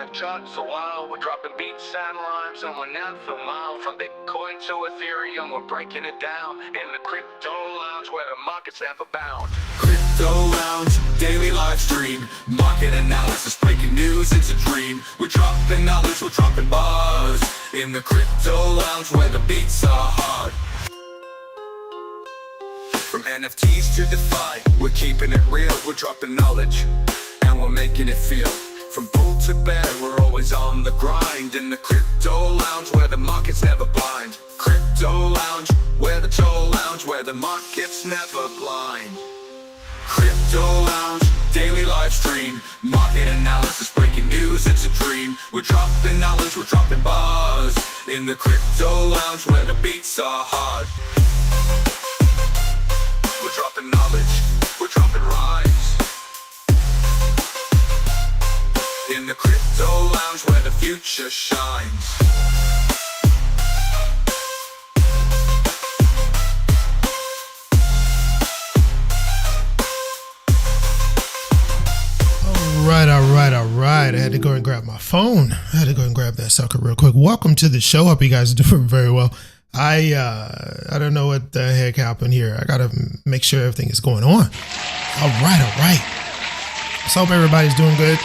the charts a while. We're dropping beats and rhymes and we're not for mile. From Bitcoin to Ethereum, we're breaking it down in the crypto lounge where the market's ever bound. Crypto Lounge, daily live stream, market analysis, breaking news, it's a dream. We're dropping knowledge, we're dropping bars in the Crypto Lounge where the beats are hard. From NFTs to DeFi, we're keeping it real. We're dropping knowledge, and we're making it feel. From bull to bear, we're always on the grind. In the Crypto Lounge, where the market's never blind. Crypto Lounge, where the Toll Lounge, where the market's never blind. Crypto Lounge, daily live stream, market analysis, breaking news, it's a dream. We're dropping knowledge, we're dropping bars. In the Crypto Lounge, where the beats are hard. We're dropping knowledge, we're dropping rhymes. In the Crypto Lounge where the future shines. All right. I had to go and grab my phone. I had to go and grab that sucker real quick. Welcome to the show. Hope you guys are doing very well. I don't know what the heck happened here. I gotta make sure everything is going on. All right. So hope everybody's doing good.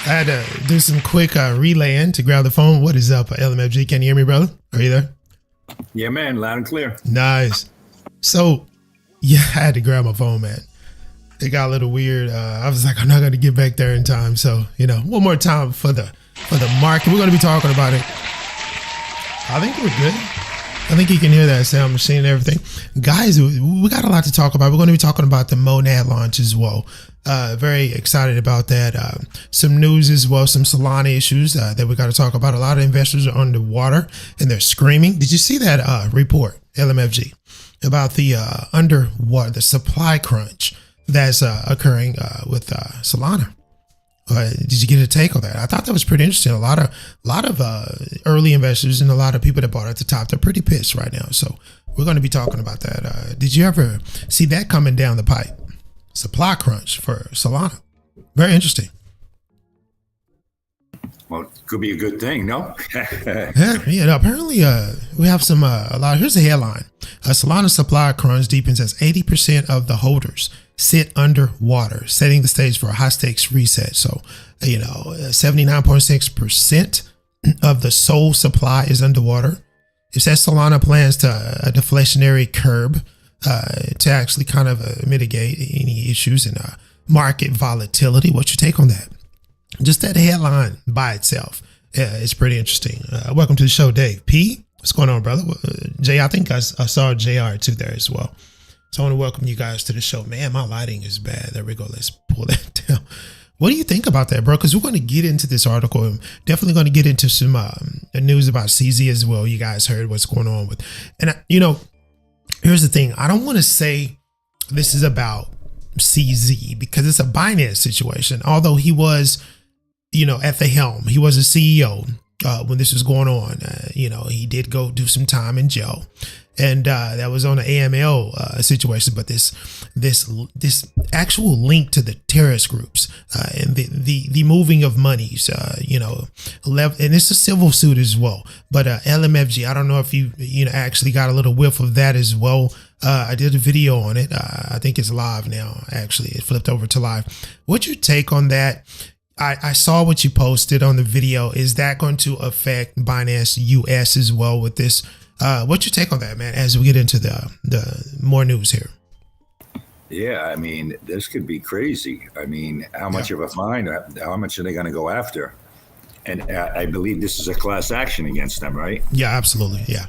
I had to do some quick relaying to grab the phone. What is up, LMFG? Can you hear me, brother? Are you there? Yeah, man, loud and clear. Nice. So, yeah, I had to grab my phone, man. It got a little weird. I was like, I'm not going to get back there in time. So, one more time for the market. We're going to be talking about it. I think we're good. I think you can hear that sound machine and everything. Guys, we got a lot to talk about. We're going to be talking about the Monad launch as well. Very excited about that. Some news as well, some Solana issues that we got to talk about. A lot of investors are underwater and they're screaming. Did you see that report, LMFG, about the underwater, the supply crunch that's occurring with Solana? Did you get a take on that? I thought that was pretty interesting. A lot of early investors and a lot of people that bought at the top, they're pretty pissed right now. So we're going to be talking about that. Did you ever see that coming down the pipe? Supply crunch for Solana. Very interesting. Well, it could be a good thing, no? Yeah. Apparently, we have some a lot. Here's the headline: Solana supply crunch deepens as 80% of the holders sit underwater, setting the stage for a high stakes reset. So, 79.6% of the SOL supply is underwater. It says Solana plans to a deflationary curb to actually kind of mitigate any issues in market volatility. What's your take on that? Just that headline by itself is pretty interesting. Welcome to the show, Dave P. What's going on, brother? Jay, I think I saw JR too there as well. So I want to welcome you guys to the show. Man, my lighting is bad. There we go. Let's pull that down. What do you think about that, bro? Because we're going to get into this article. I'm definitely going to get into some news about CZ as well. You guys heard what's going on with, and here's the thing. I don't want to say this is about CZ because it's a Binance situation. Although he was, at the helm, he was a CEO when this was going on. He did go do some time in jail. And that was on an AML situation, but this actual link to the terrorist groups and the moving of monies, and it's a civil suit as well. But LMFG, I don't know if you actually got a little whiff of that as well. I did a video on it. I think it's live now. Actually, it flipped over to live. What's your take on that? I saw what you posted on the video. Is that going to affect Binance US as well with this? What's your take on that, man, as we get into the more news here? Yeah, I mean, this could be crazy. I mean, how much of a fine, how much are they going to go after? And I believe this is a class action against them, right? Yeah, absolutely. Yeah.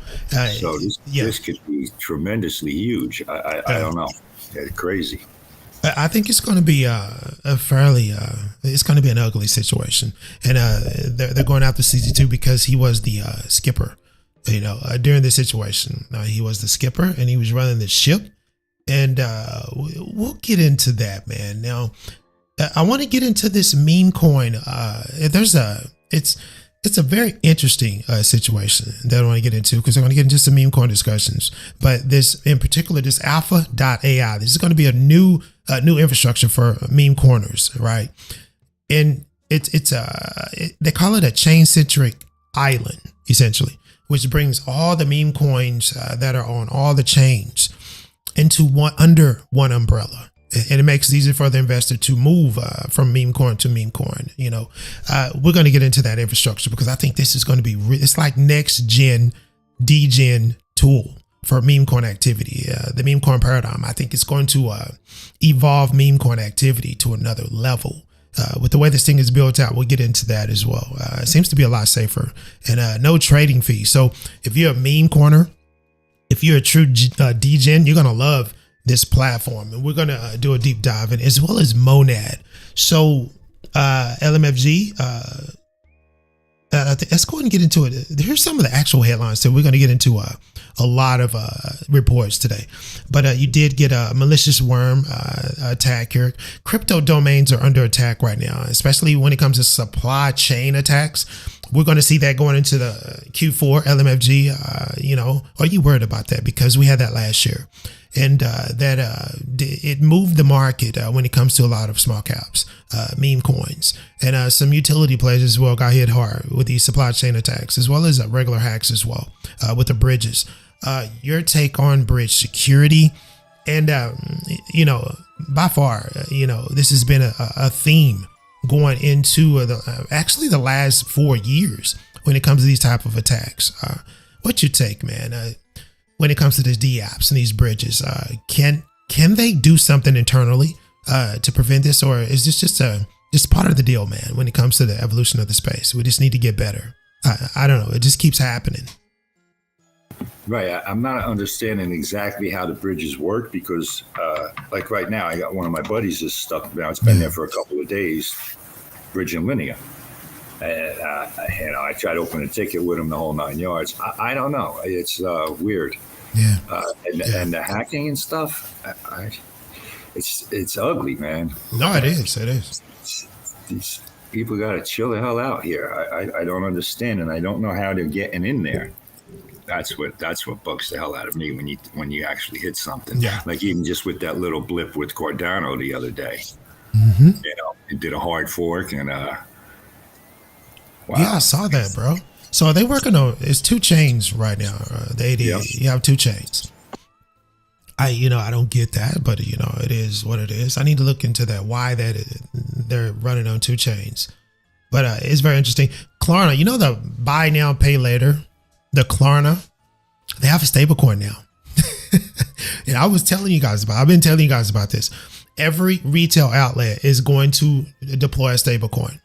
So this could be tremendously huge. I don't know. It's crazy. I think it's going to be it's going to be an ugly situation. And they're going after CZ2 because he was the skipper. During this situation, he was the skipper and he was running the ship, and we'll get into that, man. Now, I want to get into this meme coin. It's a very interesting situation that I want to get into because I'm going to get into some meme coin discussions. But this, in particular, this Alpha.ai, this is going to be a new infrastructure for meme corners, right? And they call it a chain centric island, essentially, which brings all the meme coins that are on all the chains into under one umbrella. And it makes it easier for the investor to move from meme coin to meme coin. We're going to get into that infrastructure because I think this is going to be, it's like next gen, degen tool for meme coin activity. The meme coin paradigm, I think it's going to evolve meme coin activity to another level. With the way this thing is built out, we'll get into that as well. It seems to be a lot safer and no trading fees. So if you're a meme corner, if you're a true degen, you're going to love this platform, and we're going to do a deep dive in, as well as Monad. So LMFG, let's go ahead and get into it. Here's some of the actual headlines. So we're going to get into a lot of reports today, but you did get a malicious worm attack here. Crypto domains are under attack right now, especially when it comes to supply chain attacks. We're going to see that going into the Q4 LMFG. Are you worried about that? Because we had that last year, and it moved the market when it comes to a lot of small caps, meme coins, and some utility players as well got hit hard with these supply chain attacks, as well as regular hacks as well with the bridges. Your take on bridge security, and by far, this has been a theme going into the last 4 years when it comes to these type of attacks. What's your take, man? When it comes to these DApps and these bridges, can they do something internally to prevent this, or is this just part of the deal, man? When it comes to the evolution of the space, we just need to get better. I don't know. It just keeps happening. Right. I'm not understanding exactly how the bridges work because, like right now, I got one of my buddies is stuck. Now it's been there for a couple of days, bridge in Linea. And, I tried to open a ticket with him the whole 9 yards. I don't know. It's weird. Yeah. And the hacking and stuff, it's ugly, man. No, it is. It is. These people got to chill the hell out here. I don't understand, and I don't know how they're getting in there. That's what bugs the hell out of me when you actually hit something. Yeah. Like even just with that little blip with Cardano the other day. Mm-hmm. It did a hard fork and wow. Yeah, I saw that, bro. So are they working on? It's 2 chains right now. The ADA. Yep. You have 2 chains. I don't get that, but it is what it is. I need to look into that. Why they're running on 2 chains, but it's very interesting. Klarna, the buy now pay later. The Klarna, they have a stablecoin now. And I've been telling you guys about this. Every retail outlet is going to deploy a stablecoin.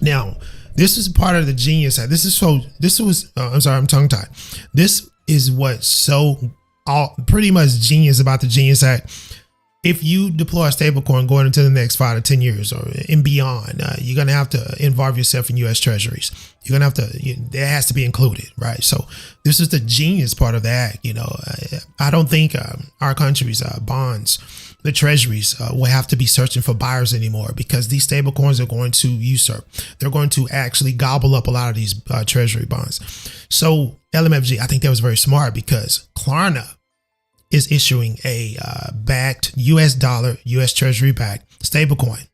Now, this is part of the genius. I'm tongue tied. This is what's pretty much genius about the Genius Act. If you deploy a stablecoin going into the next 5 to 10 years or and beyond, you're going to have to involve yourself in U.S. treasuries. You're going to have to, it has to be included, right? So this is the genius part of the act. I don't think our country's bonds, the treasuries will have to be searching for buyers anymore because these stablecoins are going to usurp. They're going to actually gobble up a lot of these treasury bonds. So LMFG, I think that was very smart because Klarna is issuing a backed US dollar, US Treasury backed stablecoin.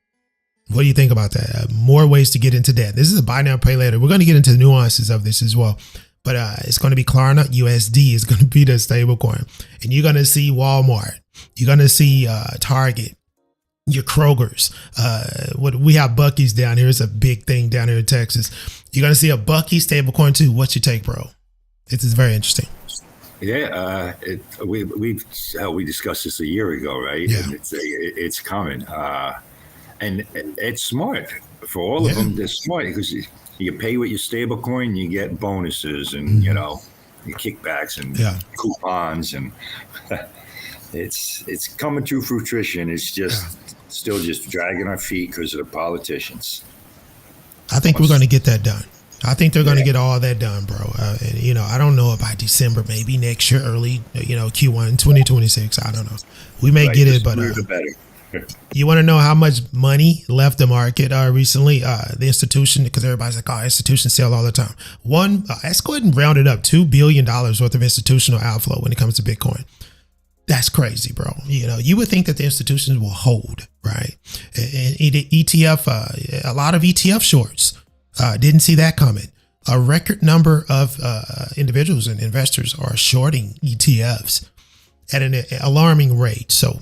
What do you think about that? More ways to get into that. This is a buy now, pay later. We're going to get into the nuances of this as well. But it's going to be Klarna USD is going to be the stablecoin. And you're going to see Walmart. You're going to see Target, your Kroger's. We have Buc-ee's down here. It's a big thing down here in Texas. You're going to see a Buc-ee stablecoin too. What's your take, bro? This is very interesting. Yeah, we discussed this a year ago, right? Yeah. And it's coming, and it's smart for all of them. They're smart because you pay with your stable coin, you get bonuses and your kickbacks and coupons, and it's coming to fruition. It's just still just dragging our feet because of the politicians. I think we're going to get that done. I think they're going to get all that done, bro. I don't know by December, maybe next year, early, Q1 2026. I don't know. We may get it, but you want to know how much money left the market recently? The institution, because everybody's like, institutions sell all the time. Let's go ahead and round it up. $2 billion worth of institutional outflow when it comes to Bitcoin. That's crazy, bro. You would think that the institutions will hold, right? And ETF, a lot of ETF shorts, didn't see that coming. A record number of individuals and investors are shorting ETFs at an alarming rate. So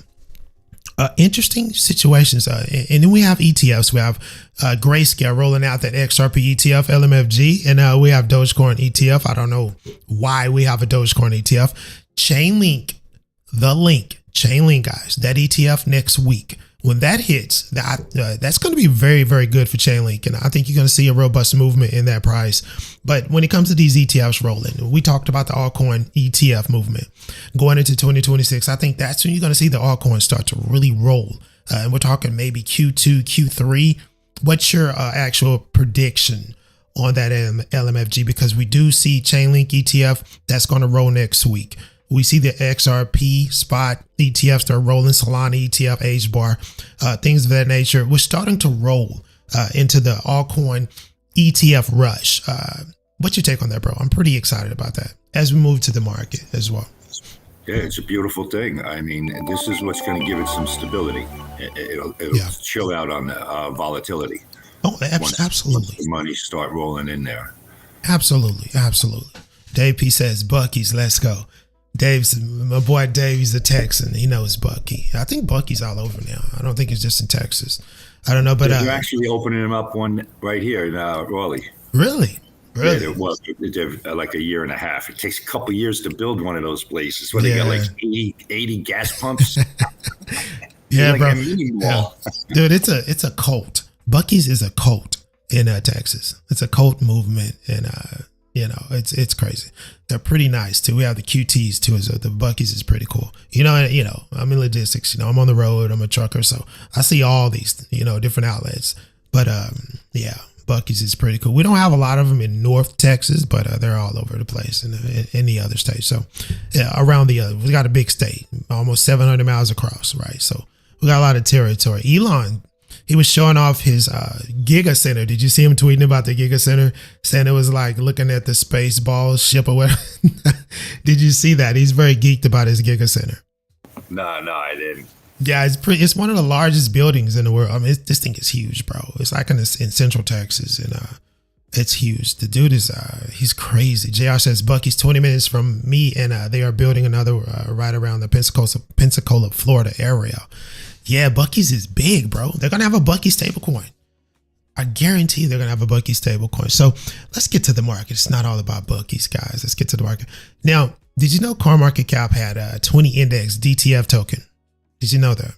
interesting situations. And then we have ETFs. We have Grayscale rolling out that XRP ETF, LMFG, and we have Dogecoin ETF. I don't know why we have a Dogecoin ETF. Chainlink, Chainlink, guys, that ETF next week. When that hits, that's going to be very, very good for Chainlink. And I think you're going to see a robust movement in that price. But when it comes to these ETFs rolling, we talked about the altcoin ETF movement going into 2026. I think that's when you're going to see the altcoins start to really roll. And we're talking maybe Q2, Q3. What's your actual prediction on that LMFG? Because we do see Chainlink ETF that's going to roll next week. We see the XRP spot ETFs that are rolling, Solana ETF, HBAR, things of that nature. We're starting to roll into the altcoin ETF rush. What's your take on that, bro? I'm pretty excited about that as we move to the market as well. Yeah, it's a beautiful thing. I mean, this is what's going to give it some stability. It'll chill out on the volatility. Oh, absolutely. Once the money start rolling in there. Absolutely. Dave P says, Bucky's, let's go. My boy Dave, he's a Texan. He knows Bucky. I think Bucky's all over now. I don't think it's just in Texas. I don't know, but they're actually opening them up one right here in Raleigh. Really? Yeah, they're like a year and a half. It takes a couple of years to build one of those places. Where they got like 80 gas pumps. Yeah, like bro. Dude, it's a cult. Bucky's is a cult in Texas. It's a cult movement, and it's crazy. They're pretty nice too. We have the QTs too. So the Bucky's is pretty cool. I'm in logistics. I'm on the road. I'm a trucker, so I see all these different outlets. But Bucky's is pretty cool. We don't have a lot of them in North Texas, but they're all over the place in the other states. So around we got a big state, almost 700 miles across, right? So we got a lot of territory. Elon, he was showing off his Giga Center. Did you see him tweeting about the Giga Center? Saying it was like looking at the space ball ship or whatever. Did you see that? He's very geeked about his Giga Center. No, I didn't. Yeah, it's one of the largest buildings in the world. I mean, this thing is huge, bro. It's like in Central Texas, and it's huge. The dude is he's crazy. JR says Bucky's 20 minutes from me, and they are building another right around the Pensacola, Florida area. Yeah, Bucky's is big, bro. They're going to have a Bucky stablecoin. I guarantee they're going to have a Bucky stablecoin. So let's get to the market. It's not all about Bucky's, guys. Let's get to the market. Now, did you know CoinMarketCap had a 20 index DTF token? Did you know that?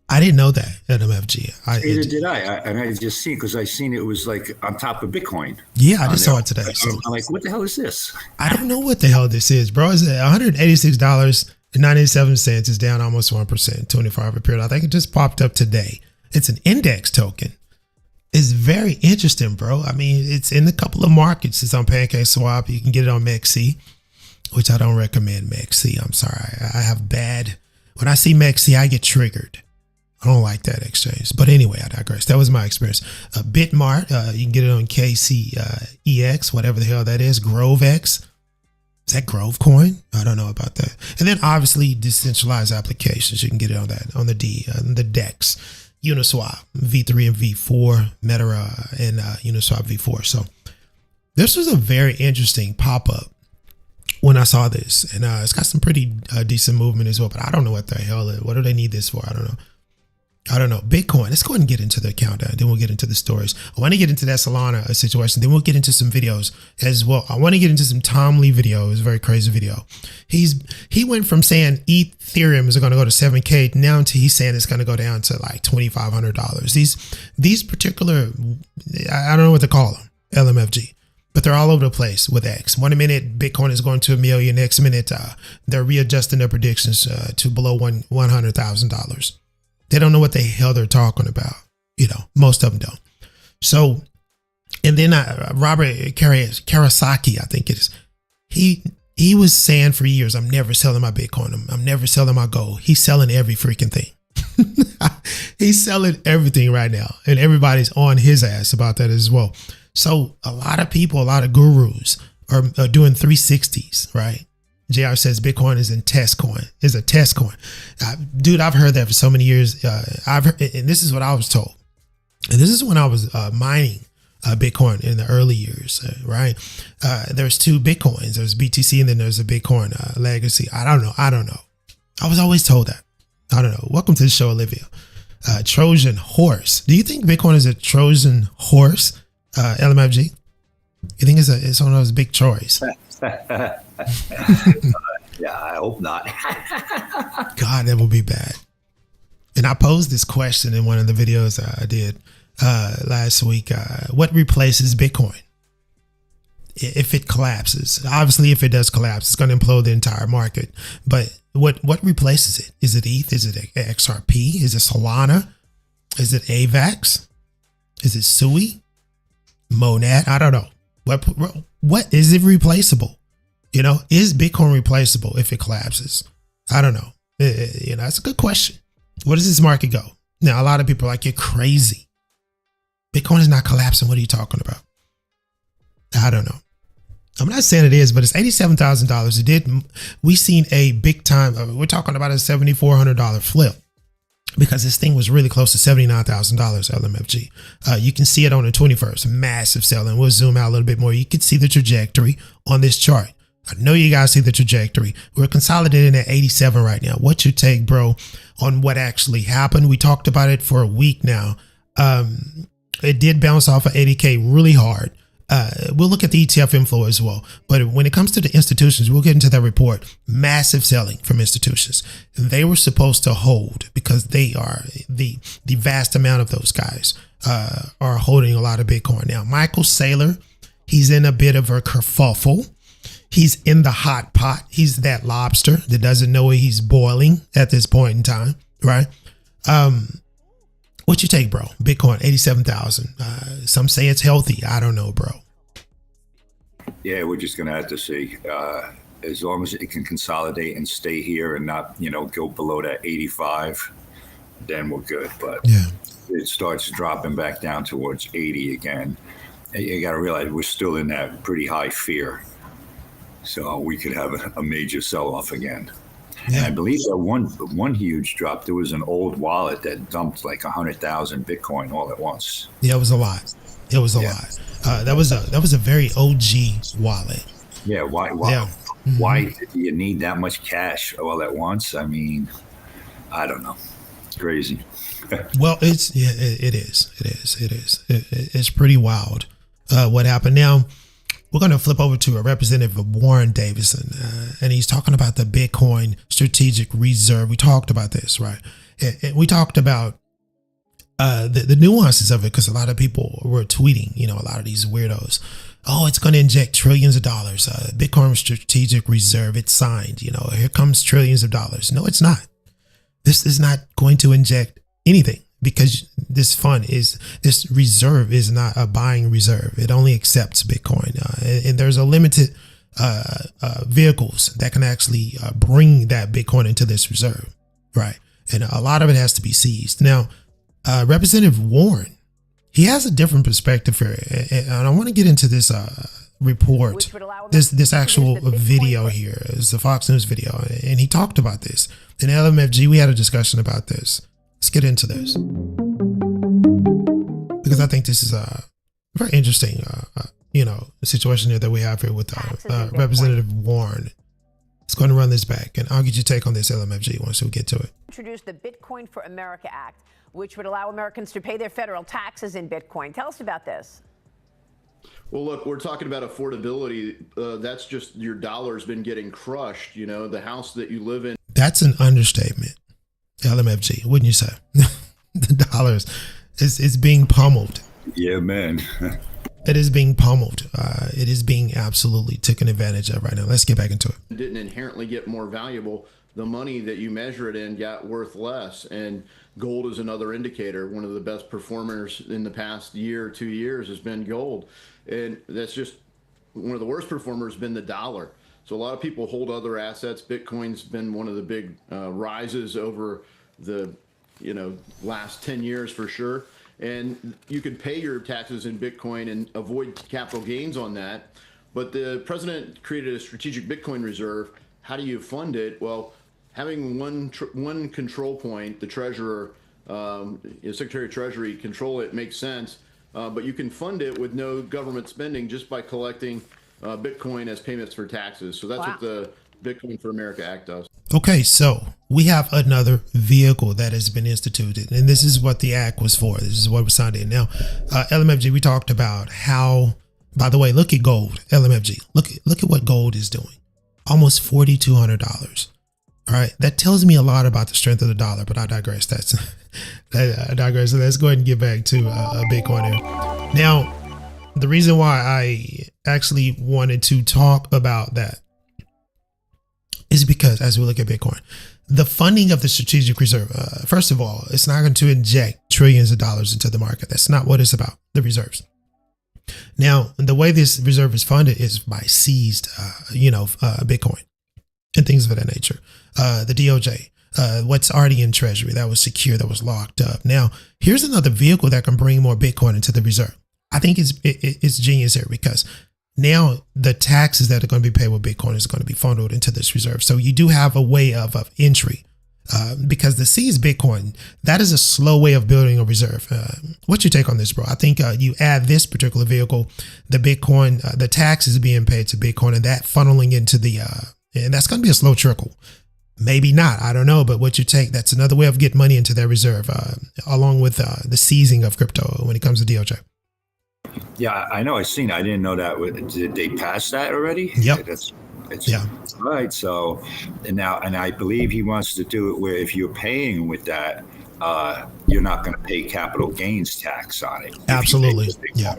I didn't know that at MFG. Neither did I. And I just seen because I seen it was like on top of Bitcoin. Yeah, I just saw it today. So I'm like, what the hell is this? I don't know what the hell this is, bro. It's $186.97. It's down almost 1%, 24-hour period. I think it just popped up today. It's an index token. It's very interesting, bro. I mean, it's in a couple of markets. It's on PancakeSwap. You can get it on MEXC, which I don't recommend MEXC. I'm sorry. When I see MEXC, I get triggered. I don't like that exchange. But anyway, I digress. That was my experience. Bitmart, you can get it on KCEX, whatever the hell that is. GroveX. Is that Grove Coin? I don't know about that. And then obviously decentralized applications. You can get it on that, on the DEX, Uniswap, V3 and V4, Meta, and Uniswap V4. So this was a very interesting pop-up when I saw this. And it's got some pretty decent movement as well. But I don't know what the hell, what do they need this for? I don't know. Bitcoin. Let's go ahead and get into the countdown. Then we'll get into the stories. I want to get into that Solana situation. Then we'll get into some videos as well. I want to get into some Tom Lee video. It was a very crazy video. He went from saying Ethereum is going to go to 7K now to he's saying it's going to go down to like $2,500. These particular, I don't know what to call them, LMFG, but they're all over the place with X. 1 minute Bitcoin is going to $1 million. Next minute they're readjusting their predictions to below $100,000. They don't know what the hell they're talking about. Most of them don't. So, and then Robert Kiyosaki, I think it is. He was saying for years, I'm never selling my Bitcoin. I'm never selling my gold. He's selling every freaking thing. He's selling everything right now. And everybody's on his ass about that as well. So a lot of people, a lot of gurus are doing 360s, right? JR says Bitcoin is in test coin, is a test coin. Dude, I've heard that for so many years. And this is what I was told. And this is when I was mining Bitcoin in the early years, right? There's two Bitcoins. There's BTC and then there's a Bitcoin legacy. I don't know. I was always told that. I don't know. Welcome to the show, Olivia. Trojan horse. Do you think Bitcoin is a Trojan horse, LMFG? You think it's one of those big choice? Yeah, I hope not. God, that would be bad. And I posed this question in one of the videos I did last week. What replaces Bitcoin if it collapses? Obviously, if it does collapse, it's going to implode the entire market. But what replaces it? Is it ETH? Is it XRP? Is it Solana? Is it AVAX? Is it SUI? Monad? I don't know. What is it replaceable? You know, is Bitcoin replaceable if it collapses? I don't know. You know, that's a good question. Where does this market go? Now, a lot of people are like, you're crazy. Bitcoin is not collapsing. What are you talking about? I don't know. I'm not saying it is, but it's $87,000. It did. We seen a big time. We're talking about a $7,400 flip because this thing was really close to $79,000 LMFG. You can see it on the 21st. Massive selling. We'll zoom out a little bit more. You can see the trajectory on this chart. I know you guys see the trajectory. We're consolidating at 87 right now. What's your take, bro, on what actually happened? We talked about it for a week now. It did bounce off of 80K really hard. We'll look at the ETF inflow as well. But when it comes to the institutions, we'll get into that report. Massive selling from institutions. And they were supposed to hold because they are the vast amount of those guys are holding a lot of Bitcoin. Now, Michael Saylor, he's in a bit of a kerfuffle. He's in the hot pot. He's that lobster that doesn't know he's boiling at this point in time, right? What you take, bro? Bitcoin, 87,000. Some say it's healthy. I don't know, bro. Yeah, we're just going to have to see. As long as it can consolidate and stay here and not, go below that 85, then we're good. But yeah, it starts dropping back down towards 80 again. You got to realize we're still in that pretty high fear. So we could have a major sell-off again. Yeah. And I believe that one huge drop, there was an old wallet that dumped like 100,000 Bitcoin all at once. Yeah, it was a lot. It was a lot. That was a very OG wallet. Yeah. Why? Yeah. Mm-hmm. Why do you need that much cash all at once? I mean, I don't know. It's crazy. Well, it is. It's pretty wild what happened. Now, we're going to flip over to a representative Warren Davison, and he's talking about the Bitcoin strategic reserve. We talked about this, right? And we talked about the nuances of it because a lot of people were tweeting, a lot of these weirdos. Oh, it's going to inject trillions of dollars. Bitcoin strategic reserve, it's signed. Here comes trillions of dollars. No, it's not. This is not going to inject anything. Because this reserve is not a buying reserve. It only accepts Bitcoin. And there's a limited vehicles that can actually bring that Bitcoin into this reserve, right? And a lot of it has to be seized. Now, Representative Warren, he has a different perspective here. And I want to get into this report, this actual video here. It's a Fox News video. And he talked about this. In LMFG, we had a discussion about this. Let's get into this because I think this is a very interesting, situation here that we have here with Representative Warren. Let's go and run this back, and I'll get your take on this LMFG once we get to it. Introduced the Bitcoin for America Act, which would allow Americans to pay their federal taxes in Bitcoin. Tell us about this. Well, look, we're talking about affordability. That's just your dollar's been getting crushed. The house that you live in. That's an understatement. LMFG, wouldn't you say? The dollars is being pummeled. Yeah, man. It is being pummeled. It is being absolutely taken advantage of right now. Let's get back into it. Didn't inherently get more valuable. The money that you measure it in got worth less. And gold is another indicator. One of the best performers in the past year or 2 years has been gold. And that's just one of the worst performers has been the dollar. So a lot of people hold other assets. Bitcoin's been one of the big rises over the last 10 years for sure. And you can pay your taxes in Bitcoin and avoid capital gains on that. But the president created a strategic Bitcoin reserve how do you fund it? Well, having one control point, the treasurer, Secretary of Treasury, control it makes sense. But you can fund it with no government spending just by collecting Bitcoin as payments for taxes. So that's what the Bitcoin for America Act does. Okay, so we have another vehicle that has been instituted, and this is what the act was for. This is what was signed in. Now, LMFG, we talked about how, by the way, look at gold, LMFG. Look at what gold is doing. Almost $4,200. All right, that tells me a lot about the strength of the dollar, but I digress. I digress. So let's go ahead and get back to Bitcoin here. Now, the reason why I actually wanted to talk about that is because as we look at Bitcoin, the funding of the strategic reserve, first of all, it's not going to inject trillions of dollars into the market. That's not what it's about, the reserves. Now, the way this reserve is funded is by seized, Bitcoin and things of that nature. The DOJ, what's already in Treasury that was secure, that was locked up. Now, here's another vehicle that can bring more Bitcoin into the reserve. I think it's genius here because now the taxes that are going to be paid with Bitcoin is going to be funneled into this reserve. So you do have a way of entry because the seized Bitcoin, that is a slow way of building a reserve. What's your take on this, bro? I think you add this particular vehicle, the Bitcoin, the taxes being paid to Bitcoin and that funneling into the, and that's going to be a slow trickle. Maybe not. I don't know. But what you take, that's another way of getting money into their reserve, along with the seizing of crypto when it comes to DOJ. Yeah, I know. I've seen. I didn't know that. Did they pass that already? Yep. Yeah. Right. So, and I believe he wants to do it where if you're paying with that, you're not going to pay capital gains tax on it. Absolutely. Yeah.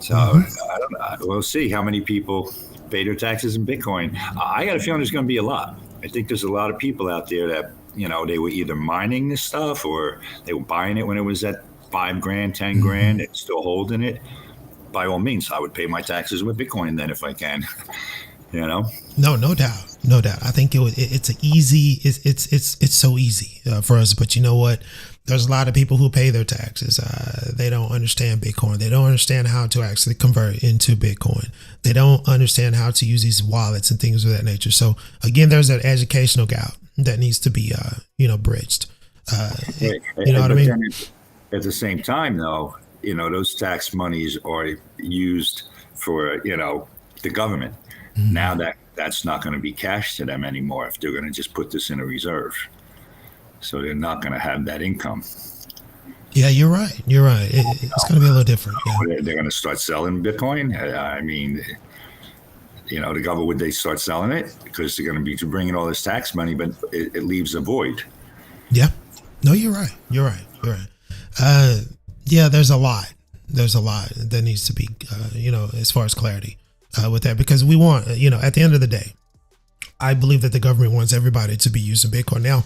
So I don't know. We'll see how many people pay their taxes in Bitcoin. I got a feeling there's going to be a lot. I think there's a lot of people out there that, they were either mining this stuff or they were buying it when it was at $5,000, $10,000 and still holding it. By all means, I would pay my taxes with Bitcoin then if I can. No, no doubt. I think it's so easy for us. But you know what? There's a lot of people who pay their taxes. They don't understand Bitcoin. They don't understand how to actually convert into Bitcoin. They don't understand how to use these wallets and things of that nature. So again, there's that educational gap that needs to be, bridged. You know what I mean? At the same time, though, those tax monies are used for, the government. Mm-hmm. Now that's not going to be cash to them anymore if they're going to just put this in a reserve. So they're not going to have that income. Yeah, you're right. It's going to be a little different. Yeah. They're going to start selling Bitcoin. I mean, the government, would they start selling it? Because they're going to be bringing all this tax money, but it leaves a void. Yeah. No, you're right. Yeah, there's a lot that needs to be, as far as clarity with that, because we want, at the end of the day, I believe that the government wants everybody to be using Bitcoin. Now,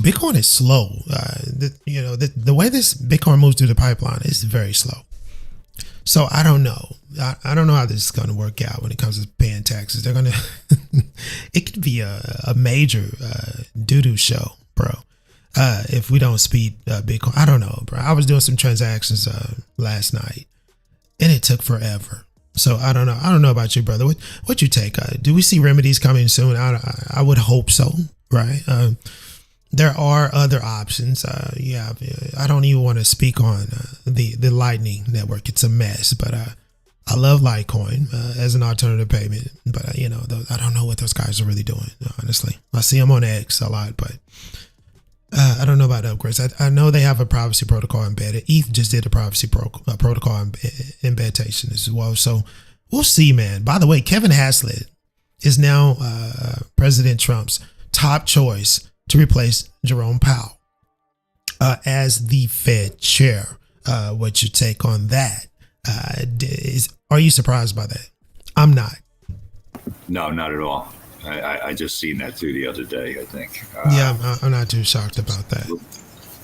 Bitcoin is slow. The way this Bitcoin moves through the pipeline is very slow. So I don't know. I don't know how this is going to work out when it comes to paying taxes. They're going to, it could be a major doo-doo show, bro. If we don't speed Bitcoin, I don't know, bro. I was doing some transactions last night and it took forever. So I don't know. I don't know about you, brother. What you take? Do we see remedies coming soon? I would hope so, right? There are other options. I don't even want to speak on the Lightning Network. It's a mess, but I love Litecoin as an alternative payment. But I don't know what those guys are really doing. Honestly, I see them on X a lot, but I don't know about upgrades. I know they have a privacy protocol embedded. ETH just did a privacy protocol embeddation as well. So we'll see, man. By the way, Kevin Haslett is now President Trump's top choice to replace Jerome Powell as the Fed chair. What's your take on that? Are you surprised by that? I'm not. No, not at all. I just seen that too the other day, I think. I'm not too shocked about that.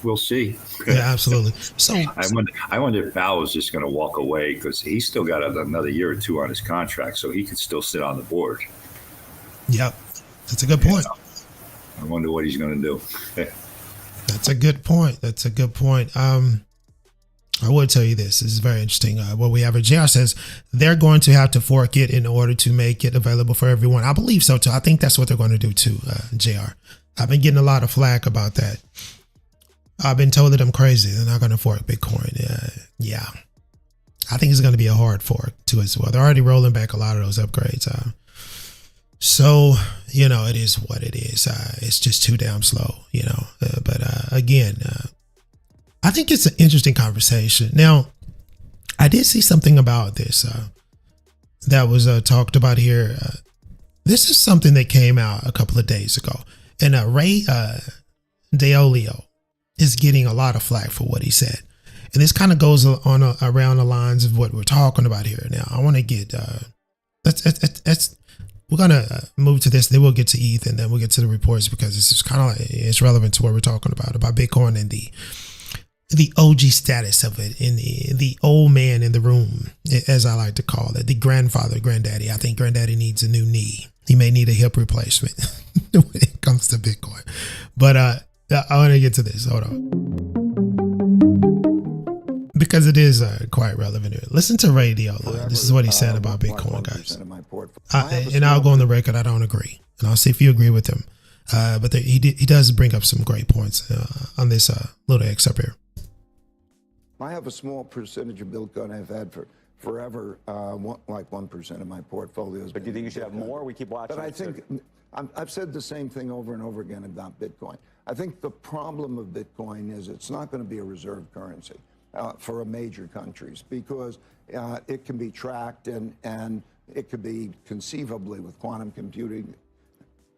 We'll see. Yeah, absolutely. So I wonder if Powell is just going to walk away because he's still got another year or two on his contract, so he could still sit on the board. Yep, that's a good point. I wonder what he's going to do. That's a good point. I will tell you this is very interesting. What we have, JR says they're going to have to fork it in order to make it available for everyone. I believe so too. I think that's what they're going to do too, JR. I've been getting a lot of flack about that. I've been told that I'm crazy. They're not going to fork Bitcoin. Yeah. I think it's going to be a hard fork too as well. They're already rolling back a lot of those upgrades. So, it is what it is. It's just too damn slow, but again, I think it's an interesting conversation. Now, I did see something about this that was talked about here. This is something that came out a couple of days ago. And Ray Dalio is getting a lot of flack for what he said. And this kind of goes on around the lines of what we're talking about here. Now, I want to get, we're going to move to this. Then we'll get to ETH and then we'll get to the reports because this is kind of like, it's relevant to what we're talking about Bitcoin and the OG status of it, in the old man in the room, as I like to call it, the granddaddy. I think granddaddy needs a new knee. He may need a hip replacement when it comes to Bitcoin. But I want to get to this. Hold on. Because it is quite relevant here. Listen to Ray Dalio. This is what he said about Bitcoin, guys. And I'll go on the record. I don't agree. And I'll see if you agree with him. But he does bring up some great points on this little excerpt here. I have a small percentage of Bitcoin I've had for forever, like 1% of my portfolios. But do you think you should have more? We keep watching. But I think I've said the same thing over and over again about Bitcoin. I think the problem of Bitcoin is it's not going to be a reserve currency for major countries because it can be tracked and it could be conceivably with quantum computing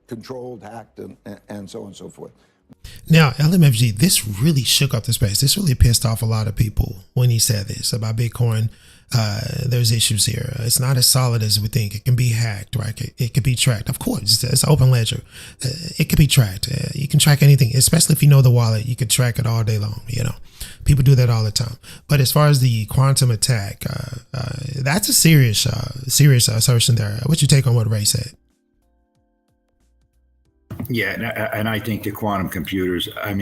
controlled, hacked, and so on and so forth. Now, LMFG, this really shook up the space. This really pissed off a lot of people when he said this about Bitcoin. There's issues here. It's not as solid as we think. It can be hacked, right? It can be tracked. Of course, it's an open ledger. It can be tracked. You can track anything, especially if you know the wallet. You can track it all day long. People do that all the time. But as far as the quantum attack, that's a serious assertion there. What's your take on what Ray said? Yeah, and I think the quantum computers, I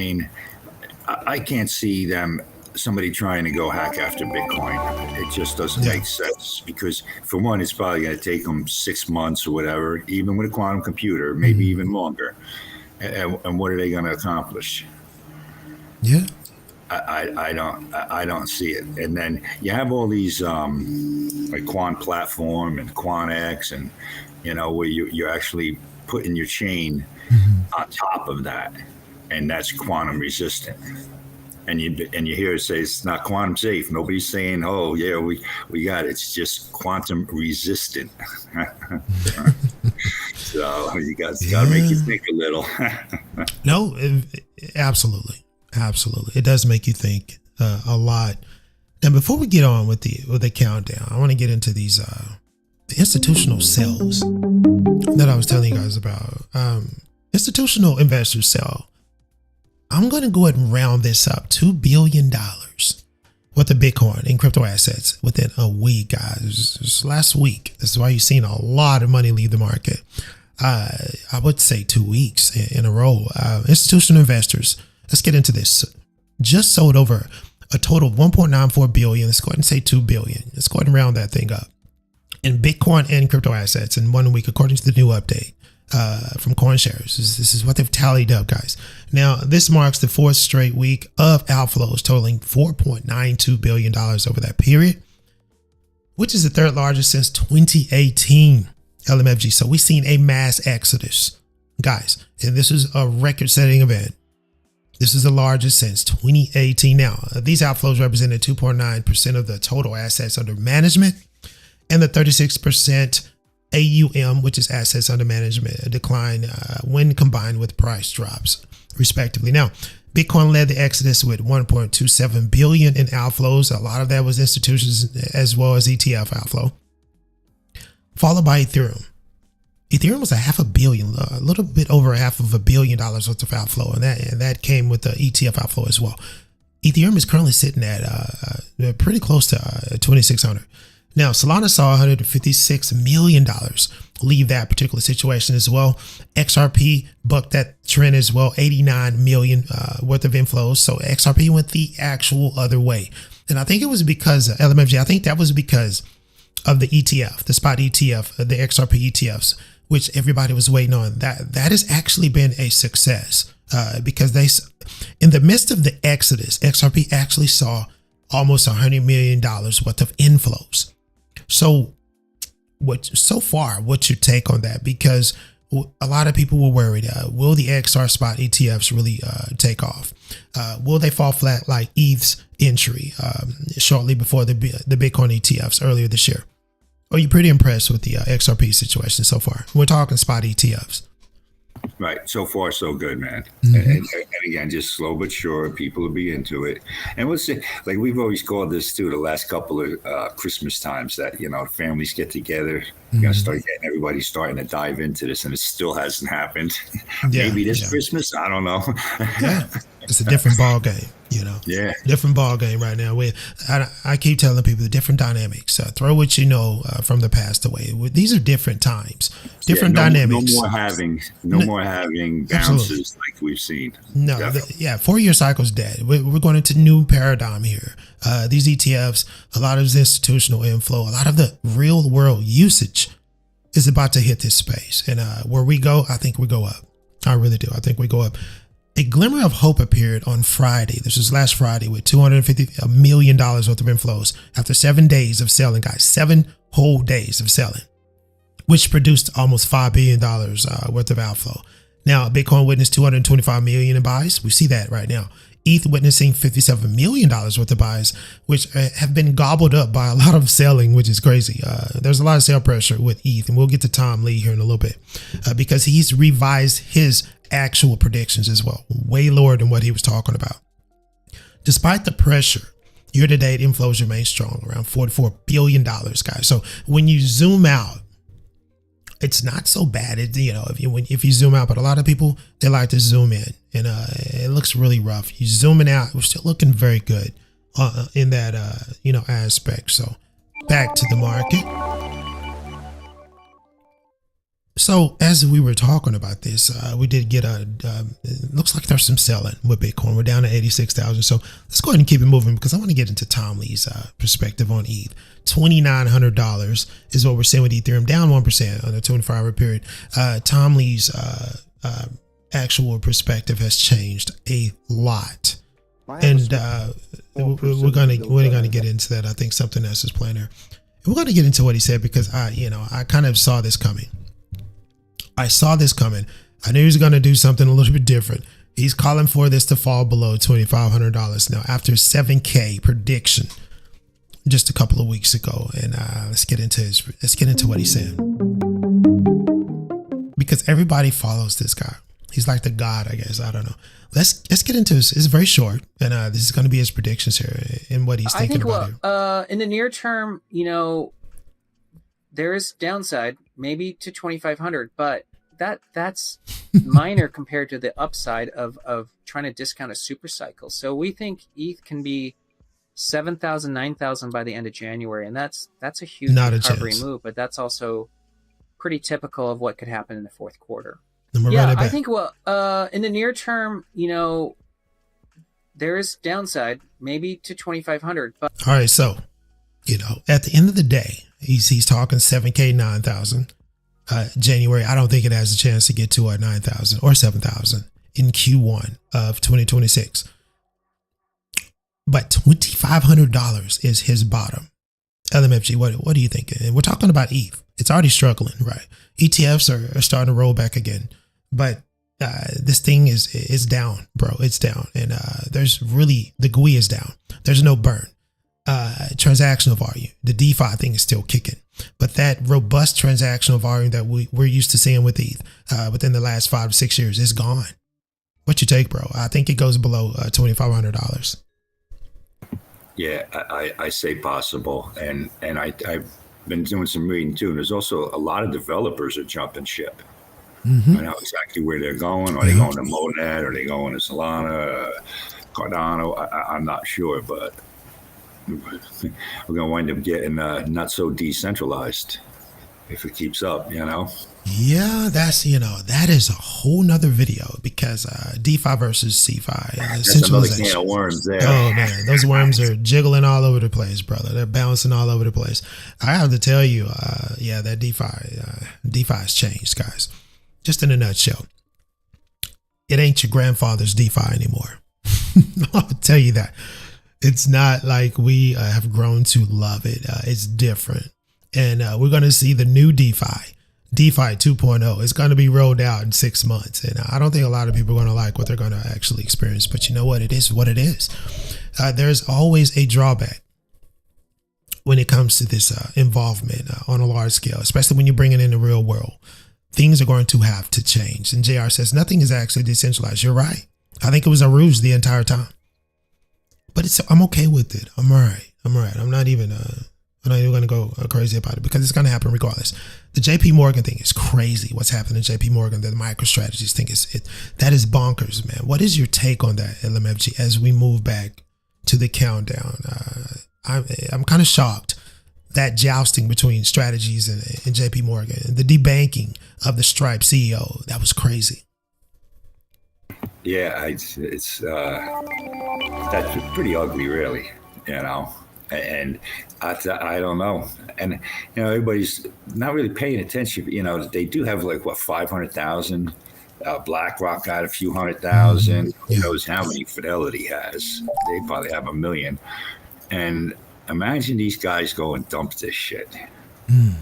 can't see somebody trying to go hack after Bitcoin. It just doesn't make sense because, for one, it's probably going to take them 6 months or whatever, even with a quantum computer, maybe even longer. And what are they going to accomplish? Yeah. I don't see it. And then you have all these like Quant Platform and QuantX and, where you're actually putting your chain on top of that, and that's quantum resistant. And you hear it say it's not quantum safe. Nobody's saying, oh yeah, we got it. It's just quantum resistant. So you got to make you think a little. No, absolutely. It does make you think a lot. Now, before we get on with the countdown, I want to get into these the institutional sales that I was telling you guys about. Institutional investors sell. I'm going to go ahead and round this up. $2 billion worth of Bitcoin and crypto assets within a week, guys. Just last week. This is why you've seen a lot of money leave the market. I would say 2 weeks in a row. Institutional investors, let's get into this. Just sold over a total of 1.94 billion. Let's go ahead and say 2 billion. Let's go ahead and round that thing up in Bitcoin and crypto assets in 1 week, according to the new update from CoinShares. This is what they've tallied up, guys. Now, this marks the 4th straight week of outflows totaling $4.92 billion over that period, which is the 3rd largest since 2018. LMFG. So we've seen a mass exodus, guys, and this is a record-setting event. This is the largest since 2018. Now, these outflows represented 2.9% of the total assets under management and the 36% AUM, which is assets under management, a decline when combined with price drops, respectively. Now, Bitcoin led the exodus with 1.27 billion in outflows. A lot of that was institutions as well as ETF outflow, followed by Ethereum. Ethereum was $500 million, a little bit over $500 million worth of outflow, and that came with the ETF outflow as well. Ethereum is currently sitting at pretty close to 2,600. Now, Solana saw $156 million leave that particular situation as well. XRP bucked that trend as well, 89 million worth of inflows. So XRP went the actual other way. And I think it was because LMFG, I think that was because of the ETF, the spot ETF, the XRP ETFs, which everybody was waiting on. That has actually been a success because in the midst of the exodus, XRP actually saw almost $100 million worth of inflows. So what's your take on that? Because a lot of people were worried, will the XR spot ETFs really take off? Will they fall flat like ETH's entry shortly before the Bitcoin ETFs earlier this year? Are you pretty impressed with the XRP situation so far? We're talking spot ETFs. Right. So far, so good, man. Mm-hmm. And again, just slow but sure. People will be into it. And we'll see. Like we've always called this too, the last couple of Christmas times that, families get together. You're going to start getting everybody starting to dive into this. And it still hasn't happened. Yeah, Maybe this Christmas. I don't know. Yeah. It's a different ball game, Yeah. Different ball game right now. I keep telling people the different dynamics. Throw what you know from the past away. These are different times, different dynamics. No more having bounces Absolutely. like we've seen. No, 4-year cycle's dead. We're going into new paradigm here. These ETFs, a lot of this institutional inflow, a lot of the real world usage is about to hit this space. And where we go, I think we go up. I really do. I think we go up. A glimmer of hope appeared on Friday. This was last Friday with $250 million worth of inflows after 7 days of selling, guys. 7 whole days of selling, which produced almost $5 billion worth of outflow. Now, Bitcoin witnessed 225 million in buys. We see that right now. ETH witnessing $57 million worth of buys, which have been gobbled up by a lot of selling, which is crazy. There's a lot of sale pressure with ETH, and we'll get to Tom Lee here in a little bit because he's revised his actual predictions as well, way lower than what he was talking about. Despite the pressure, year-to-date inflows remain strong, around $44 billion, guys. So when you zoom out, it's not so bad. If you zoom out, but a lot of people, they like to zoom in, and it looks really rough. You zooming out, we're still looking very good in that aspect. So back to the market. So as we were talking about this, we did get it looks like there's some selling with Bitcoin. We're down to 86,000. So let's go ahead and keep it moving because I want to get into Tom Lee's perspective on ETH. $2,900 is what we're seeing with Ethereum, down 1% on the 24-hour period. Tom Lee's actual perspective has changed a lot. And we're gonna get into that. I think something else is playing there. We're gonna get into what he said because I kind of saw this coming. I knew he was going to do something a little bit different. He's calling for this to fall below $2,500 now after $7K prediction just a couple of weeks ago. And let's get into what he said, because everybody follows this guy. He's like the god, I guess. I don't know. Let's get into this. It's very short, and this is going to be his predictions here and what he's thinking about here. In the near term, there is downside, maybe to 2,500, but that's minor compared to the upside of trying to discount a super cycle. So we think ETH can be 7,000, 9,000 by the end of January, and that's a huge recovery move, but that's also pretty typical of what could happen in the fourth quarter. I think in the near term, there is downside, maybe to 2,500. But all right, so at the end of the day, he's talking 7K, 9,000 January. I don't think it has a chance to get to 9,000 or 7,000 in Q1 of 2026. But $2,500 is his bottom. LMFG, what do you think? And we're talking about ETH. It's already struggling, right? ETFs are starting to roll back again, but this thing is down, bro. It's down, and there's really the GUI is down. There's no burn. Transactional volume, the DeFi thing is still kicking, but that robust transactional volume that we're used to seeing with ETH within the last 5 to 6 years is gone. What you take, bro? I think it goes below $2,500. Yeah, I say possible, and I've been doing some reading too, and there's also a lot of developers are jumping ship. I know exactly where they're going. Are they going to Monad? Are they going to Solana, Cardano? I'm not sure, but we're going to wind up getting not so decentralized. if it keeps up, you know. Yeah, that's, that is a whole nother video because DeFi versus CeFi, That's another can centralization. of worms there. Oh man, those worms are jiggling all over the place, brother. They're bouncing all over the place. I have to tell you, that DeFi has changed, guys. Just in a nutshell, it ain't your grandfather's DeFi anymore. I'll tell you that. It's not like we have grown to love it. It's different, and we're going to see the new DeFi 2.0 is going to be rolled out in 6 months. And I don't think a lot of people are going to like what they're going to actually experience. But you know what? It is what it is. There's always a drawback when it comes to this involvement on a large scale, especially when you bring it in the real world. Things are going to have to change. And JR says nothing is actually decentralized. You're right. I think it was a ruse the entire time. But I'm okay with it. I'm all right. I'm not even going to go crazy about it because it's going to happen regardless. The JP Morgan thing is crazy. What's happening to JP Morgan, the MicroStrategies thing that is bonkers, man. What is your take on that, LMFG, as we move back to the countdown? I'm kind of shocked that jousting between strategies and JP Morgan and the debanking of the Stripe CEO. That was crazy. Yeah, it's that's pretty ugly, really, you know. And I don't know. And, everybody's not really paying attention. They do have 500,000. BlackRock got a few 100,000. Who knows how many Fidelity has? They probably have 1 million. And imagine these guys go and dump this shit. I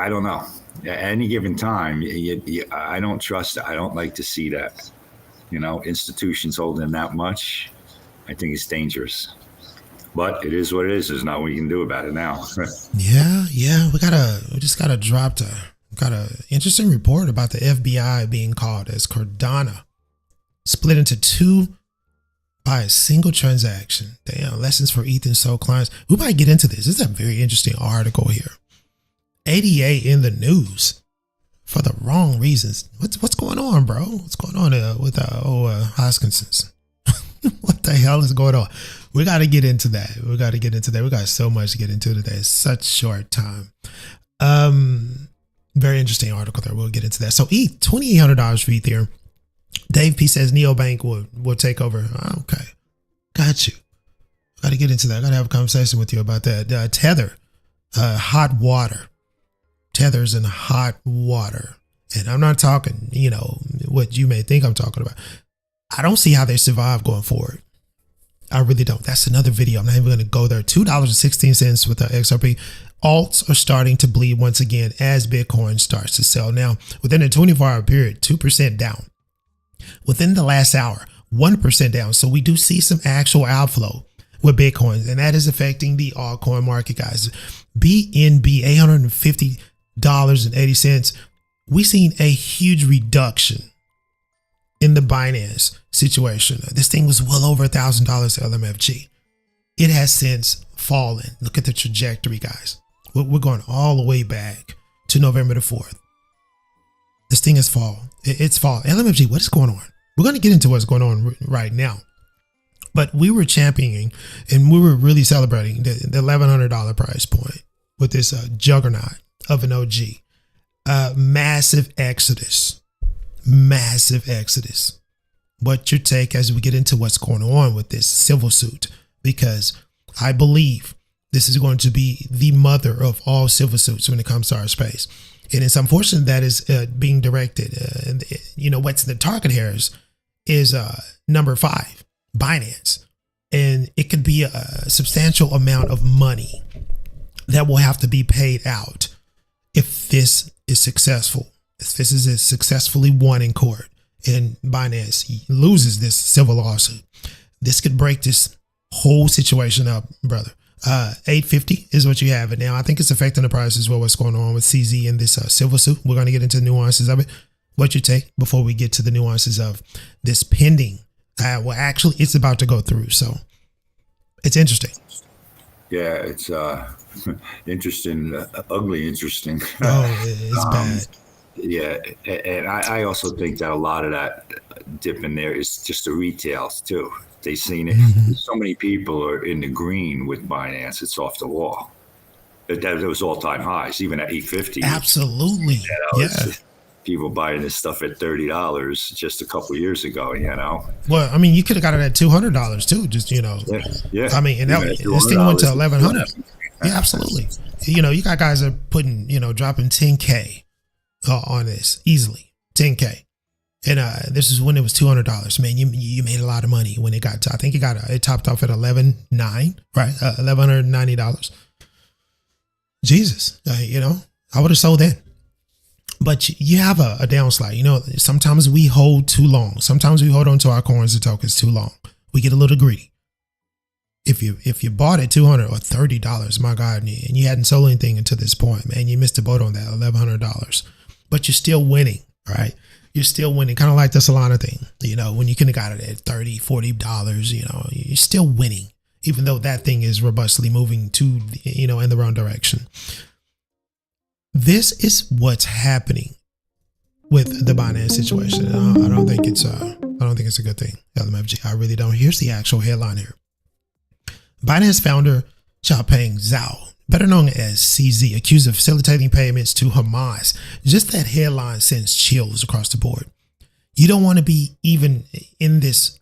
don't know. At any given time, I don't trust it. I don't like to see that. Institutions holding that much, I think it's dangerous. But it is what it is. There's not what you can do about it now. Yeah. We just got an interesting report about the FBI being called as Cardano, split into two by a single transaction. Damn, lessons for ETH and SOL clients. We might get into this. This is a very interesting article here. ADA in the news for the wrong reasons. What's going on, bro? What's going on with Hoskinson? What the hell is going on? We got to get into that. We got so much to get into today. It's such short time. Very interesting article there. We'll get into that. So ETH, $2,800 for Ethereum. Dave P says neobank will take over. Okay. Got you. Got to get into that. I got to have a conversation with you about that. Tether, hot water. Tether's in hot water. And I'm not talking, what you may think I'm talking about. I don't see how they survive going forward. I really don't. That's another video. I'm not even going to go there. $2.16 with the XRP. Alts are starting to bleed once again as Bitcoin starts to sell. Now, within a 24-hour period, 2% down. Within the last hour, 1% down. So we do see some actual outflow with Bitcoin, and that is affecting the altcoin market, guys. BNB, $850.80. We've seen a huge reduction in the Binance situation. This thing was well over $1,000 LMFG. It has since fallen. Look at the trajectory, guys. We're going all the way back to November the 4th. This thing has fallen. It's fallen. LMFG, what is going on? We're going to get into what's going on right now. But we were championing and we were really celebrating the $1,100 price point with this juggernaut of an OG. Massive exodus. What's your take as we get into what's going on with this civil suit? Because I believe this is going to be the mother of all civil suits when it comes to our space. And it's unfortunate that is being directed. What's the target here is number 5, Binance. And it could be a substantial amount of money that will have to be paid out if this is successful. If this is successfully won in court and Binance loses this civil lawsuit, this could break this whole situation up, brother. 850 is what you have it now. I think it's affecting the price as well. What's going on with CZ in this civil suit? We're going to get into the nuances of it. What you take before we get to the nuances of this pending. Actually, it's about to go through. So it's interesting. Yeah, it's interesting, ugly interesting. Oh, it's bad. Yeah, and I also think that a lot of that dip in there is just the retails too. They've seen it. So many people are in the green with Binance. It's off the wall. That was all-time highs, even at 850. Absolutely. Yeah. People buying this stuff at $30 just a couple of years ago, Well, I mean, you could have got it at $200 too, just, Yeah. I mean, and this thing went to 1,100. Yeah, absolutely. You got guys that are putting, dropping 10K on this easily, 10K. And this is when it was $200. Man, you made a lot of money when it got to, I think it topped off at $11,900, right? $1,190. Jesus, I would have sold then. But you have a downslide. Sometimes we hold too long. Sometimes we hold on to our coins and tokens too long. We get a little greedy. If you bought at $200 or $30, my God, and you hadn't sold anything until this point, man, you missed the boat on that $1,100. But you're still winning, right? You're still winning, kind of like the Solana thing. When you could have got it at $30, $40, you're still winning, even though that thing is robustly moving to, in the wrong direction. This is what's happening with the Binance situation. I don't think it's a good thing. LMFG, I really don't. Here's the actual headline here. Binance founder Xiaopeng Zhao, better known as CZ, accused of facilitating payments to Hamas. Just that headline sends chills across the board. You don't want to be even in this.